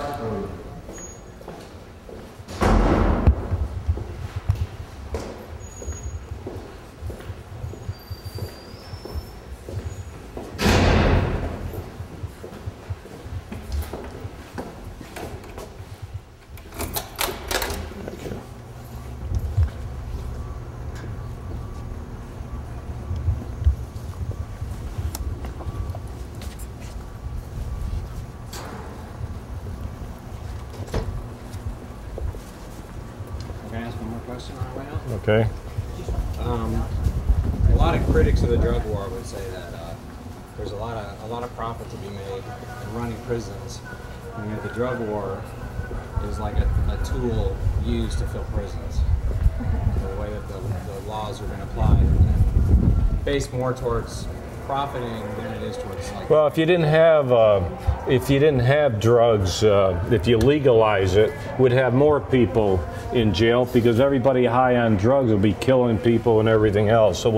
Speaker 1: Can I ask one more question on our way out?
Speaker 3: Okay.
Speaker 1: A lot of critics of the drug war would say that there's a lot of profit to be made in running prisons, and that the drug war is like a tool used to fill prisons. The way that the laws are going to apply, based more towards profiting than it is towards like.
Speaker 3: Well, if you didn't have drugs, if you legalize it, we'd have more people in jail because everybody high on drugs will be killing people and everything else. So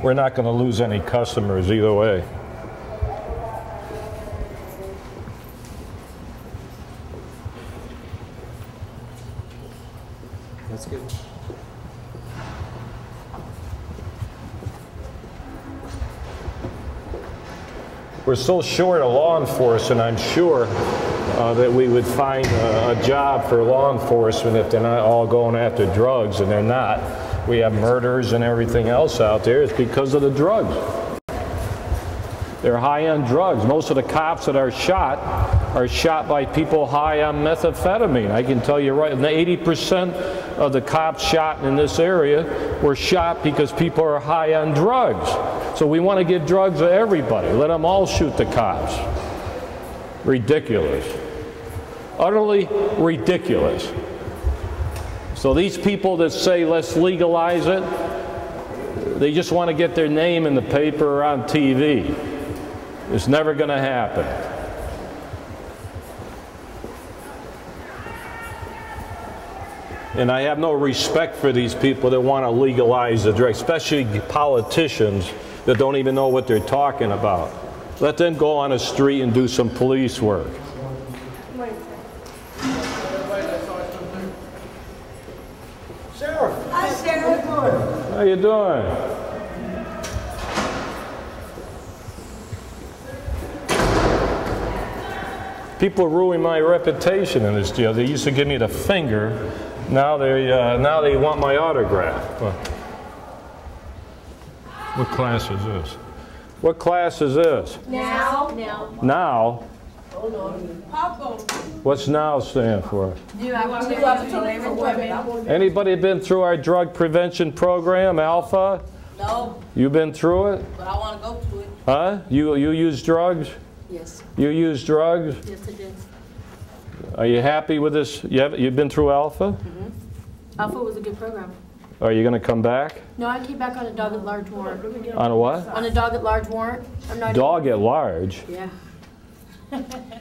Speaker 3: we're not going to lose any customers either way.
Speaker 1: That's good.
Speaker 3: We're so short of law enforcement, I'm sure that we would find a job for law enforcement if they're not all going after drugs, and they're not. We have murders and everything else out there. It's because of the drugs. They're high on drugs. Most of the cops that are shot by people high on methamphetamine. I can tell you right, 80% of the cops shot in this area were shot because people are high on drugs. So we want to give drugs to everybody. Let them all shoot the cops. Ridiculous. Utterly ridiculous. So these people that say let's legalize it, they just want to get their name in the paper or on TV. It's never going to happen. And I have no respect for these people that want to legalize the drug, especially politicians that don't even know what they're talking about. Let them go on the street and do some police work.
Speaker 6: Sheriff.
Speaker 5: Hi, Sheriff.
Speaker 3: How you doing? People ruin my reputation in this deal. They used to give me the finger. Now they want my autograph. What class is this? What class is this?
Speaker 12: Now.
Speaker 3: Now? What's NOW stand for?
Speaker 13: New opportunity for women.
Speaker 3: Anybody been through our drug prevention program, Alpha?
Speaker 13: No,
Speaker 3: You been through it?
Speaker 13: but I want to go to it.
Speaker 3: Huh? You use drugs?
Speaker 13: Yes.
Speaker 3: You use drugs?
Speaker 13: Yes, I did.
Speaker 3: Are you happy with this? You've been through Alpha?
Speaker 16: Alpha was a good program.
Speaker 3: Are you going to come back?
Speaker 16: No, I came back on a dog at large warrant.
Speaker 3: On a what?
Speaker 16: On a dog at large warrant. I'm not
Speaker 3: Dog at large?
Speaker 16: Yeah.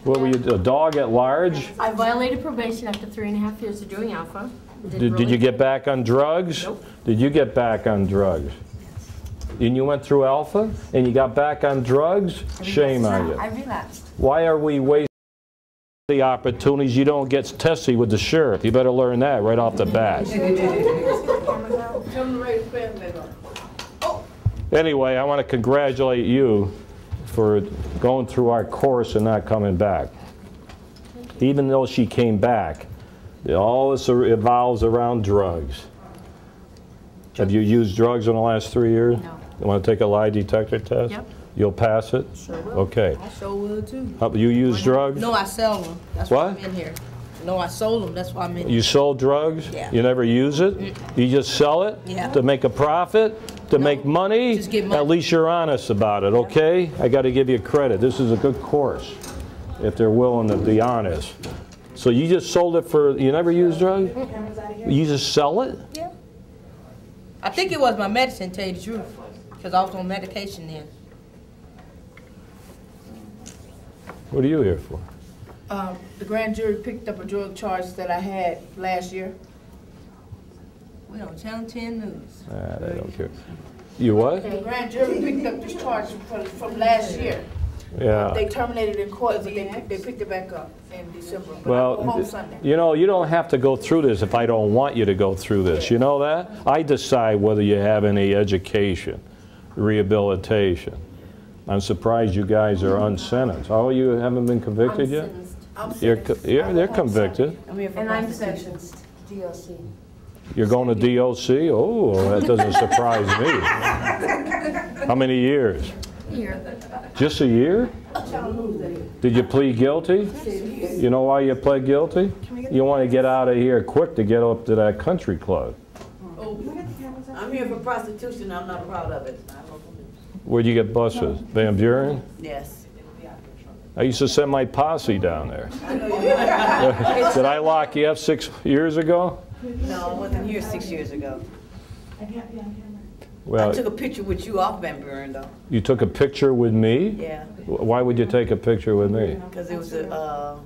Speaker 3: What were you, a dog at large?
Speaker 16: I violated probation after 3.5 years of doing Alpha.
Speaker 3: Did you get back on drugs?
Speaker 16: Nope.
Speaker 3: Did you get back on drugs? And you went through Alpha and you got back on drugs? Shame on you.
Speaker 13: I relapsed.
Speaker 3: Why are we wasting the opportunities? You don't get testy with the sheriff. You better learn that right off the bat. Anyway, I want to congratulate you for going through our course and not coming back. Even though she came back, all this evolves around drugs. Have you used drugs in the last 3 years?
Speaker 16: No.
Speaker 3: You want to take a lie detector test?
Speaker 16: Yep.
Speaker 3: You'll pass it?
Speaker 13: Sure will.
Speaker 3: Okay.
Speaker 13: I sure will too.
Speaker 3: You use drugs?
Speaker 13: No, I sell them. That's why I'm in here. No, I sold them. That's why I'm in here.
Speaker 3: You sold drugs?
Speaker 13: Yeah.
Speaker 3: You never use it? You just sell it?
Speaker 13: Yeah.
Speaker 3: To make a profit? To make money?
Speaker 13: Just get money.
Speaker 3: At least you're honest about it, okay? I got to give you credit. This is a good course if they're willing to be honest. So you just sold it for, you never used drugs? You just sell it?
Speaker 13: Yeah. I think it was my medicine, to tell you the truth, because I was on medication then.
Speaker 3: What are you here for?
Speaker 17: The grand jury picked up a drug charge that I had last year.
Speaker 13: We on Channel 10 News.
Speaker 3: They don't care. You what?
Speaker 17: The grand jury picked up this charge from last year.
Speaker 3: Yeah.
Speaker 17: They terminated in court, but they picked it back up in December. But
Speaker 3: Well,
Speaker 17: I go home Sunday.
Speaker 3: you know, you don't have to go through this if I don't want you to go through this. You know that? I decide whether you have any education, rehabilitation. I'm surprised you guys are unsentenced. Oh, you haven't been convicted yet? They're convicted.
Speaker 16: And I'm sentenced. DLC.
Speaker 3: You're going to DOC? Oh, that doesn't surprise me. How many years?
Speaker 16: Here.
Speaker 3: Just a year? Did you plead guilty? You know why you pled guilty? You want to get out of here quick to get up to that country club.
Speaker 18: I'm here for prostitution. I'm not proud of it.
Speaker 3: Where'd you get busted? Van Buren?
Speaker 18: Yes.
Speaker 3: I used to send my posse down there. Did I lock you up 6 years ago?
Speaker 18: No, I wasn't here 6 years ago.
Speaker 3: Well,
Speaker 18: I took a picture with you off Van Buren, though.
Speaker 3: you took a picture with me?
Speaker 18: Yeah.
Speaker 3: Why would you take a picture with me?
Speaker 18: Because it was the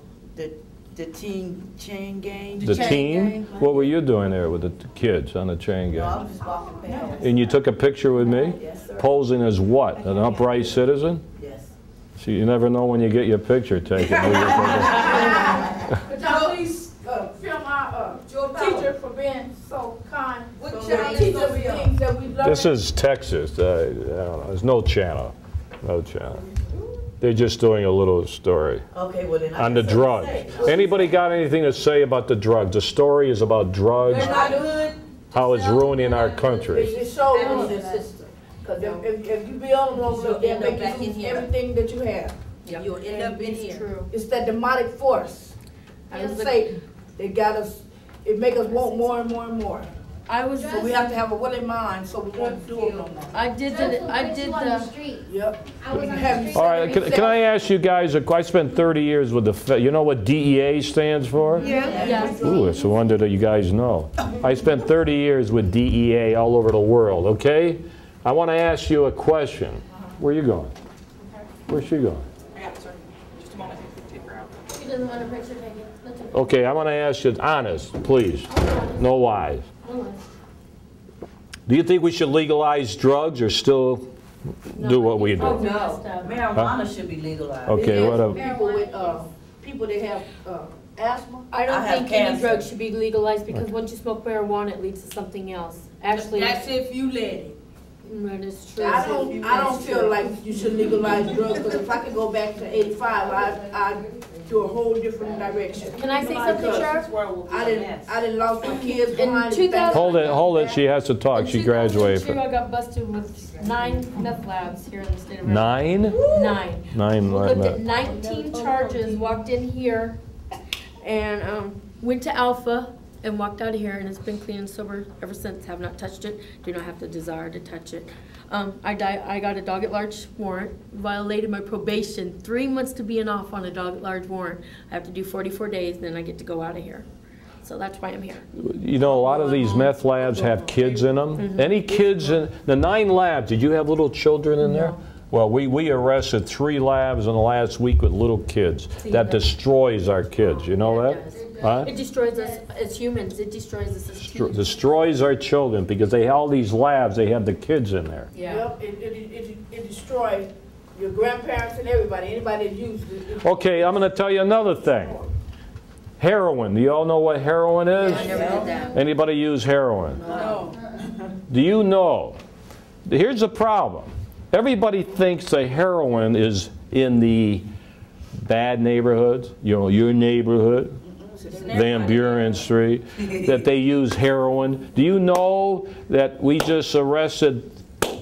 Speaker 18: teen chain gang.
Speaker 3: The teen? What were you doing there with the kids on the chain
Speaker 18: No, I
Speaker 3: gang?
Speaker 18: was just walking past.
Speaker 3: And you took a picture with me?
Speaker 18: Yes, sir.
Speaker 3: Posing as what? An upright citizen?
Speaker 18: Yes.
Speaker 3: See, you never know when you get your picture taken.
Speaker 17: Could y'all please film our teacher for being so kind? Teach us things that we learned.
Speaker 3: This is Texas. I don't know. There's no channel. No channel. They're just doing a little story.
Speaker 18: Okay, well then.
Speaker 3: On the drugs. Anybody got anything to say about the drugs? The story is about drugs,
Speaker 17: They're not good.
Speaker 3: how it's ruining our country.
Speaker 17: It's so ruining the system. Because if you be on them, they'll make you lose everything that you have.
Speaker 13: You'll end up in here.
Speaker 17: It's that demonic force. And Satan, they got us, it make us want more and more and more. So we have to have a willing mind so we won't do it no more.
Speaker 16: I did the.
Speaker 17: Yep.
Speaker 3: All right, can I ask you guys, I spent 30 years with the, you know what DEA stands for?
Speaker 16: Yeah. Yes.
Speaker 3: Ooh, it's a wonder that you guys know. I spent 30 years with DEA all over the world, okay? I want to ask you a question. Where are you going? Where's she going?
Speaker 16: She doesn't want a picture taken.
Speaker 3: Okay, I want to ask you, honest, please. No lies. Do you think we should legalize drugs or still do what we do?
Speaker 18: Oh, no. Marijuana should be legalized.
Speaker 3: Okay, whatever.
Speaker 17: People with, people that have asthma.
Speaker 16: I don't
Speaker 18: have
Speaker 16: think any
Speaker 18: cancer.
Speaker 16: drug should be legalized because once you smoke marijuana, it leads to something else. Actually,
Speaker 13: That's if you let it.
Speaker 16: That is true.
Speaker 17: I don't feel like you should legalize drugs, because if I could go back to 85, I'd do a whole different direction.
Speaker 16: Can I say something, Sheriff?
Speaker 17: I didn't lost my kids behind.
Speaker 3: Hold it, she has to talk, she graduated.
Speaker 16: I got busted with 9 meth labs here in the state of
Speaker 3: Nine?
Speaker 16: Nine.
Speaker 3: Nine.
Speaker 16: Looked at 19 charges, walked in here, and went to Alpha, and walked out of here, and it's been clean and sober ever since. Have not touched it. Do not have the desire to touch it. I got a dog at large warrant. Violated my probation. 3 months to being off on a dog at large warrant. I have to do 44 days, then I get to go out of here. So that's why I'm here.
Speaker 3: You know, a lot of these meth labs have kids in them. Any kids in the 9 labs? Did you have little children in there? Well, we arrested 3 labs in the last week with little kids. That destroys our kids. You know that? Huh?
Speaker 16: It destroys us as humans. It destroys us as teens.
Speaker 3: Destroys our children because they all these labs. They have the kids in there.
Speaker 17: Yeah. Yep, it destroys your grandparents and everybody. Anybody that used it.
Speaker 3: Okay, I'm going to tell you another thing. Heroin. Do you all know what heroin is?
Speaker 16: I never did that.
Speaker 3: Anybody use heroin?
Speaker 17: No.
Speaker 3: Do you know? Here's the problem. Everybody thinks the heroin is in the bad neighborhoods, you know, your neighborhood, Van Buren Street, that they use heroin. Do you know that we just arrested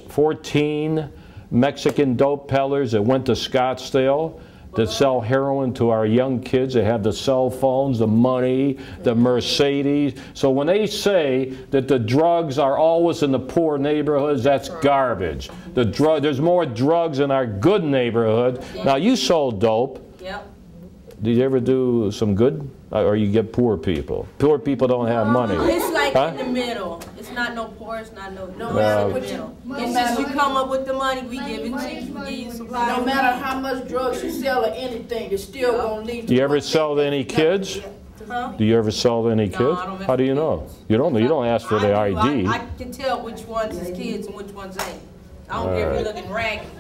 Speaker 3: 14 Mexican dope peddlers that went to Scottsdale that sell heroin to our young kids? They have the cell phones, the money, the Mercedes. So when they say that the drugs are always in the poor neighborhoods, that's garbage. There's more drugs in our good neighborhood. Now, you sold dope.
Speaker 18: Yep.
Speaker 3: Did you ever do some good? Or you get poor people? Poor people don't have money.
Speaker 18: It's like in the middle. It's not no poor, it's not no middle. It's just you come up with the money, we give it to you. We give you supply.
Speaker 17: No matter how much drugs you sell or anything, it's still going to lead to.
Speaker 3: Do you ever sell to any kids?
Speaker 18: Huh?
Speaker 3: Do you ever sell to any kids?
Speaker 18: No, I don't
Speaker 3: How do you know? You don't ask for the ID.
Speaker 18: I can tell which ones is kids and which ones ain't. I don't care if you're looking raggedy.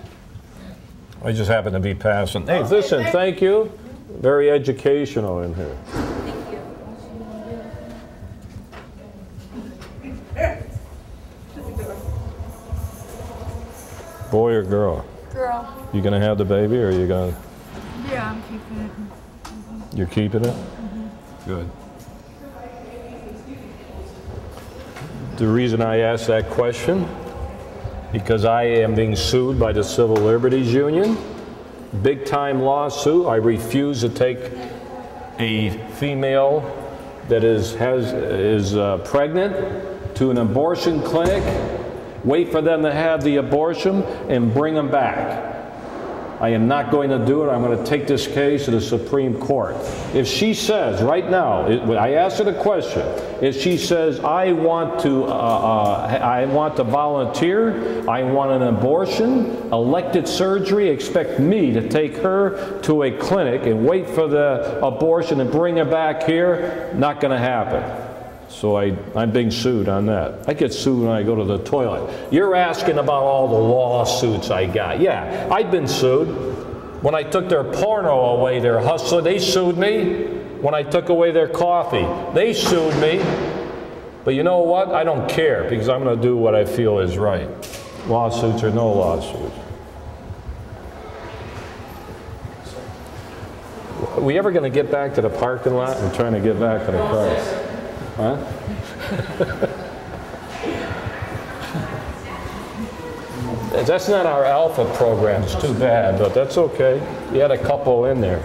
Speaker 3: I just happen to be passing. Hey, listen, thank you. Very educational in here. Boy or girl?
Speaker 14: Girl.
Speaker 3: You gonna have the baby, or you gonna?
Speaker 14: Yeah, I'm keeping it.
Speaker 3: You're keeping it? Good. The reason I asked that question, because I am being sued by the Civil Liberties Union. Big time lawsuit. I refuse to take a female that is pregnant to an abortion clinic, wait for them to have the abortion, and bring them back. I am not going to do it. I'm going to take this case to the Supreme Court. If she says right now, I asked her the question, if she says, I want to volunteer, I want an abortion, elective surgery, expect me to take her to a clinic and wait for the abortion and bring her back here, not going to happen. So I'm being sued on that. I get sued when I go to the toilet. You're asking about all the lawsuits I got. Yeah, I've been sued. When I took their porno away, their hustler, they sued me. When I took away their coffee, they sued me. But you know what? I don't care, because I'm going to do what I feel is right. Lawsuits or no lawsuits. Are we ever going to get back to the parking lot? I'm trying to get back to the car. Huh? That's not our alpha program. It's too bad, but that's okay. You had a couple in there.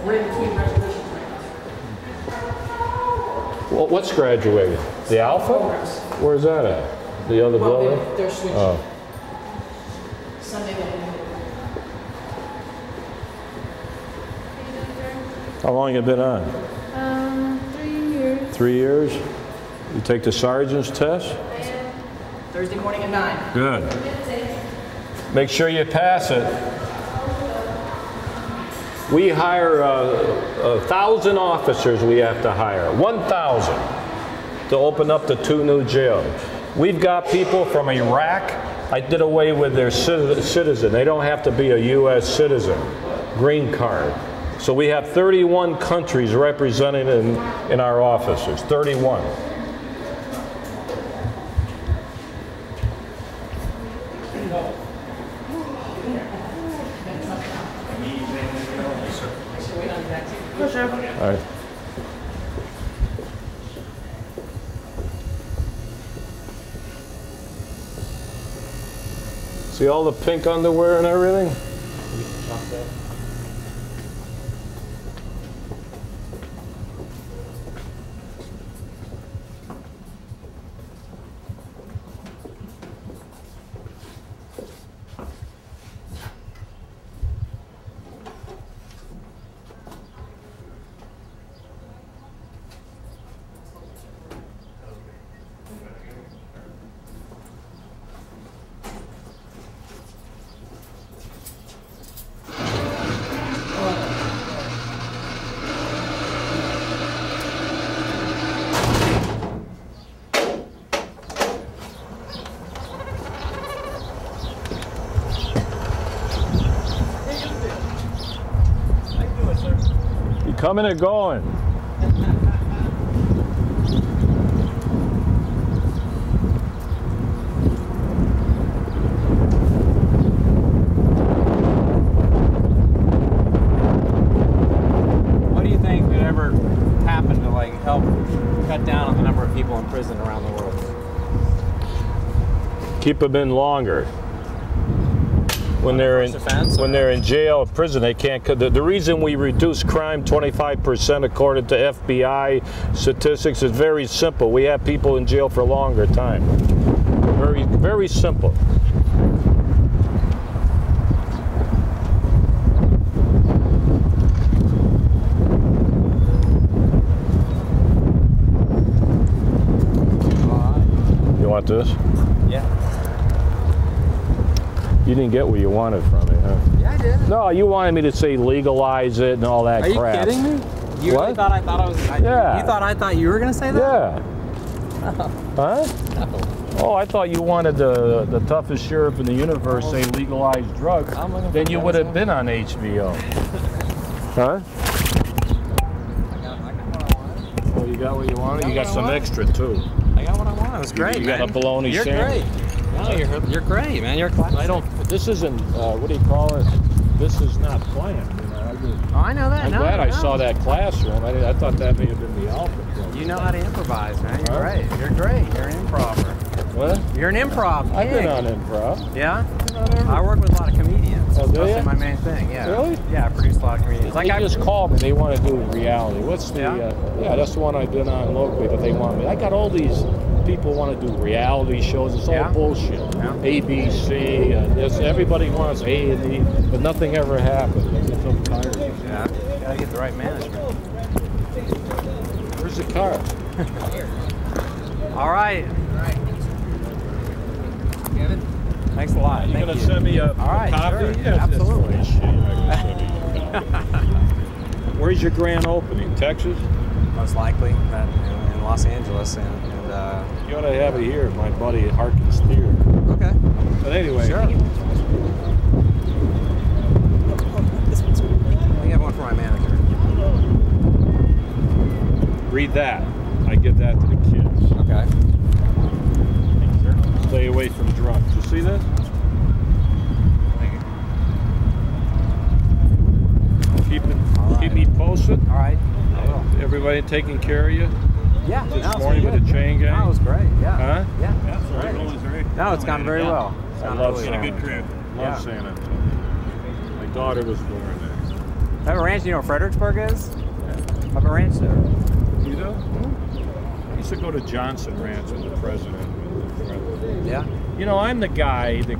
Speaker 3: Well, what's graduating? The alpha? Where's that at? The other building?
Speaker 13: They're switching.
Speaker 3: Oh.
Speaker 13: Sunday night.
Speaker 3: How long have you been on?
Speaker 16: 3 years.
Speaker 3: 3 years? You take the sergeant's test?
Speaker 18: Thursday morning at 9.
Speaker 3: Good. Make sure you pass it. We hire 1,000 officers we have to hire. 1,000 to open up the 2 new jails. We've got people from Iraq. I did away with their citizen. They don't have to be a U.S. citizen. Green card. So we have 31 countries represented in our offices. 31. See all the pink underwear and everything? Coming or going?
Speaker 1: What do you think would ever happen to like help cut down on the number of people in prison around the world?
Speaker 3: Keep them in longer. When they're in jail or prison, they can't. The reason we reduce crime 25% according to FBI statistics is very simple. We have people in jail for a longer time. Very, very simple. You want this?
Speaker 1: Yeah.
Speaker 3: You didn't get what you wanted from me, huh?
Speaker 1: Yeah, I did.
Speaker 3: No, you wanted me to say legalize it and all that crap.
Speaker 1: Are you kidding me? You
Speaker 3: what?
Speaker 1: really thought I was...
Speaker 3: Yeah.
Speaker 1: You thought you were going to say that?
Speaker 3: Yeah. Huh? Oh, I thought you wanted the toughest sheriff in the universe say legalize drugs. Then you would have been on HBO. Huh? Oh, you got what you wanted? You got some extra, too.
Speaker 1: I got what I wanted. It was great,
Speaker 3: You got a bologna sandwich.
Speaker 1: Great. No, you're great, man. You're classic.
Speaker 3: I don't. This isn't. What do you call it? This is not planned. You know,
Speaker 1: I know that.
Speaker 3: I'm glad I saw that classroom. I thought that may have been the alpha.
Speaker 1: You know how to improvise, man. You're great. You're great. You're an improver.
Speaker 3: What?
Speaker 1: You're an improv.
Speaker 3: I've been on improv.
Speaker 1: Yeah. I work with a lot of comedians.
Speaker 3: Oh, do you?
Speaker 1: That's my main thing. Yeah.
Speaker 3: Really?
Speaker 1: Yeah, I produce a lot of comedians.
Speaker 3: They just called me. They want to do reality. What's the?
Speaker 1: Yeah?
Speaker 3: Yeah, that's the one I've been on locally. But they want me. I got all these. People want to do reality shows. It's all bullshit.
Speaker 1: Yeah.
Speaker 3: ABC. Everybody wants A&E, but nothing ever happens. I get so tired of it.
Speaker 1: Yeah. You gotta get the right management.
Speaker 3: Where's the car?
Speaker 1: All right. Thanks a lot.
Speaker 3: You gonna send me a copy?
Speaker 1: Sure.
Speaker 3: Yeah,
Speaker 1: Absolutely.
Speaker 3: Where's your grand opening? Texas?
Speaker 1: Most likely in Los Angeles, and
Speaker 3: you ought to have it here. My buddy Harkins Theater.
Speaker 1: Okay.
Speaker 3: But anyway.
Speaker 1: Sure. This one's good. We have one for my manager.
Speaker 3: Read that. I give that to the kids.
Speaker 1: Okay. Thank you, sir.
Speaker 3: Stay away from drugs. You see this?
Speaker 1: Thank you.
Speaker 3: Keep me posted.
Speaker 1: All right. I will.
Speaker 3: Everybody taking care of you?
Speaker 1: Yeah.
Speaker 3: This morning with the chain gang?
Speaker 1: That was great. Yeah.
Speaker 3: Huh?
Speaker 1: Yeah. That's great. No, it's gone very well.
Speaker 3: I love
Speaker 1: really
Speaker 3: San
Speaker 1: well.
Speaker 3: Antonio. Love San Antonio. My daughter was born there.
Speaker 1: I have a ranch. You know where Fredericksburg is? Yeah. I have a ranch there.
Speaker 3: You do? I used to go to Johnson Ranch with the president.
Speaker 1: Yeah.
Speaker 3: You know, I'm the guy that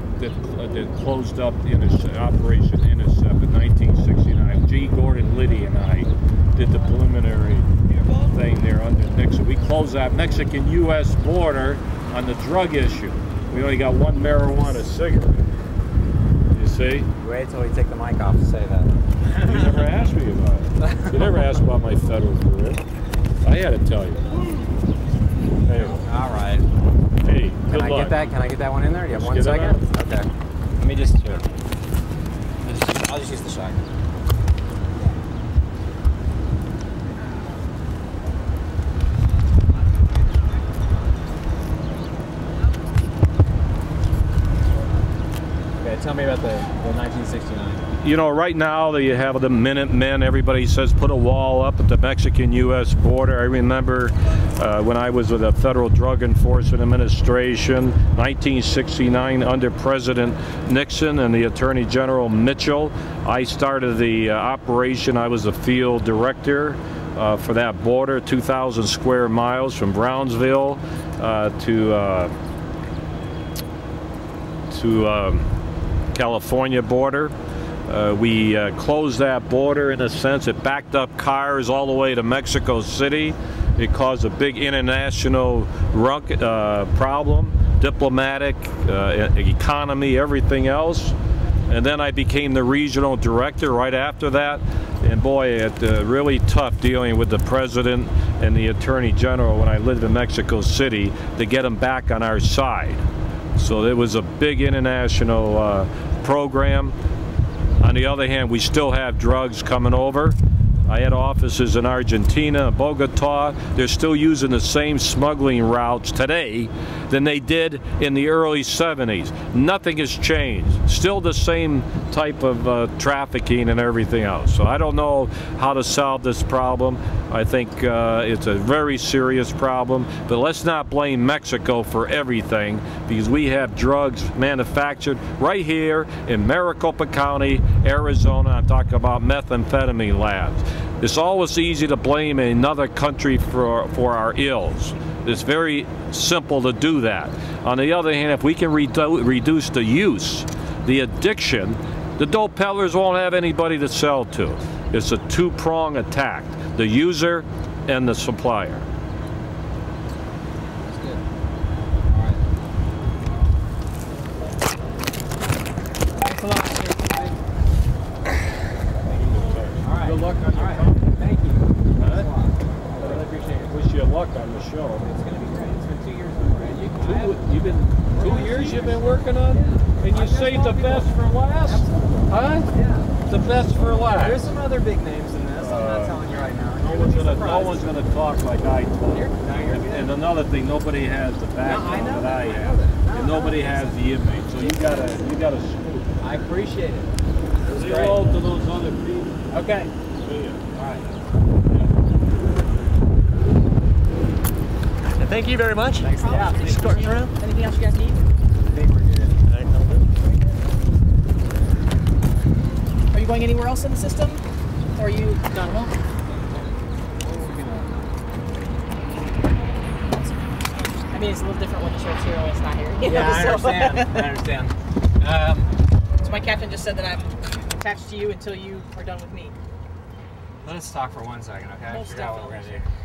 Speaker 3: closed up Operation Intercept in 1969. G. Gordon Liddy and I did the preliminary thing there under Nixon. We closed that Mexican-U.S. border on the drug issue. We only got one marijuana cigarette. You see?
Speaker 1: Wait till we take the mic off to say that.
Speaker 3: You never asked me about it. You never asked about my federal career. I had to tell you. Anyway.
Speaker 1: All right.
Speaker 3: Hey, good
Speaker 1: luck. Can I get that one in there? Do you have 1
Speaker 3: Just
Speaker 1: second? Okay. Let me just here. I'll just use the shotgun. Okay, tell me about the 1969.
Speaker 3: you know, right now they have the Minutemen. Everybody says put a wall up at the Mexican-U.S. border. I remember when I was with the Federal Drug Enforcement Administration, 1969, under President Nixon and the Attorney General Mitchell. I started the operation. I was the field director for that border, 2,000 square miles from Brownsville to California border. We closed that border in a sense. It backed up cars all the way to Mexico City. It caused a big international problem, diplomatic, economy, everything else. And then I became the regional director right after that. And boy, it's really tough dealing with the president and the attorney general when I lived in Mexico City to get them back on our side. So it was a big international program. On the other hand, we still have drugs coming over. I had offices in Argentina, Bogota. They're still using the same smuggling routes today than they did in the early 70s. Nothing has changed. Still the same type of trafficking and everything else. So I don't know how to solve this problem. I think it's a very serious problem. But let's not blame Mexico for everything, because we have drugs manufactured right here in Maricopa County, Arizona. I'm talking about methamphetamine labs. It's always easy to blame another country for our ills. It's very simple to do that. On the other hand, if we can reduce the use, the addiction, the dope peddlers won't have anybody to sell to. It's a two-prong attack, the user and the supplier.
Speaker 1: Thanks a lot. Good luck on your company. Thank you. I really appreciate it.
Speaker 3: Wish you luck on the show.
Speaker 1: It's going to be great. It's been 2 years already.
Speaker 3: You've been 2 years you've been working on it? And you saved the best for last? Huh?
Speaker 1: Yeah.
Speaker 3: The best for last.
Speaker 1: There's some other big names in this. I'm not telling you right now.
Speaker 3: No one's gonna talk like I talk. And another thing, nobody has the background that I have. And nobody has the inmates. So you gotta scoop.
Speaker 1: I appreciate it.
Speaker 3: Say hello to those other people.
Speaker 1: Okay.
Speaker 3: See ya.
Speaker 1: All right.
Speaker 9: Thank you very much.
Speaker 1: Thanks. Yeah.
Speaker 9: Anything else you guys need?
Speaker 1: I think we're good.
Speaker 9: Are you going anywhere else in the system? Or are you done? I mean, it's a little different when the sheriff's here and it's not here.
Speaker 1: Yeah, I understand. I understand.
Speaker 9: So my captain just said that I'm attached to you until you are done with me.
Speaker 1: Let's talk for 1 second, okay?
Speaker 9: Most
Speaker 1: Figure out what we're
Speaker 9: definitely.
Speaker 1: gonna do.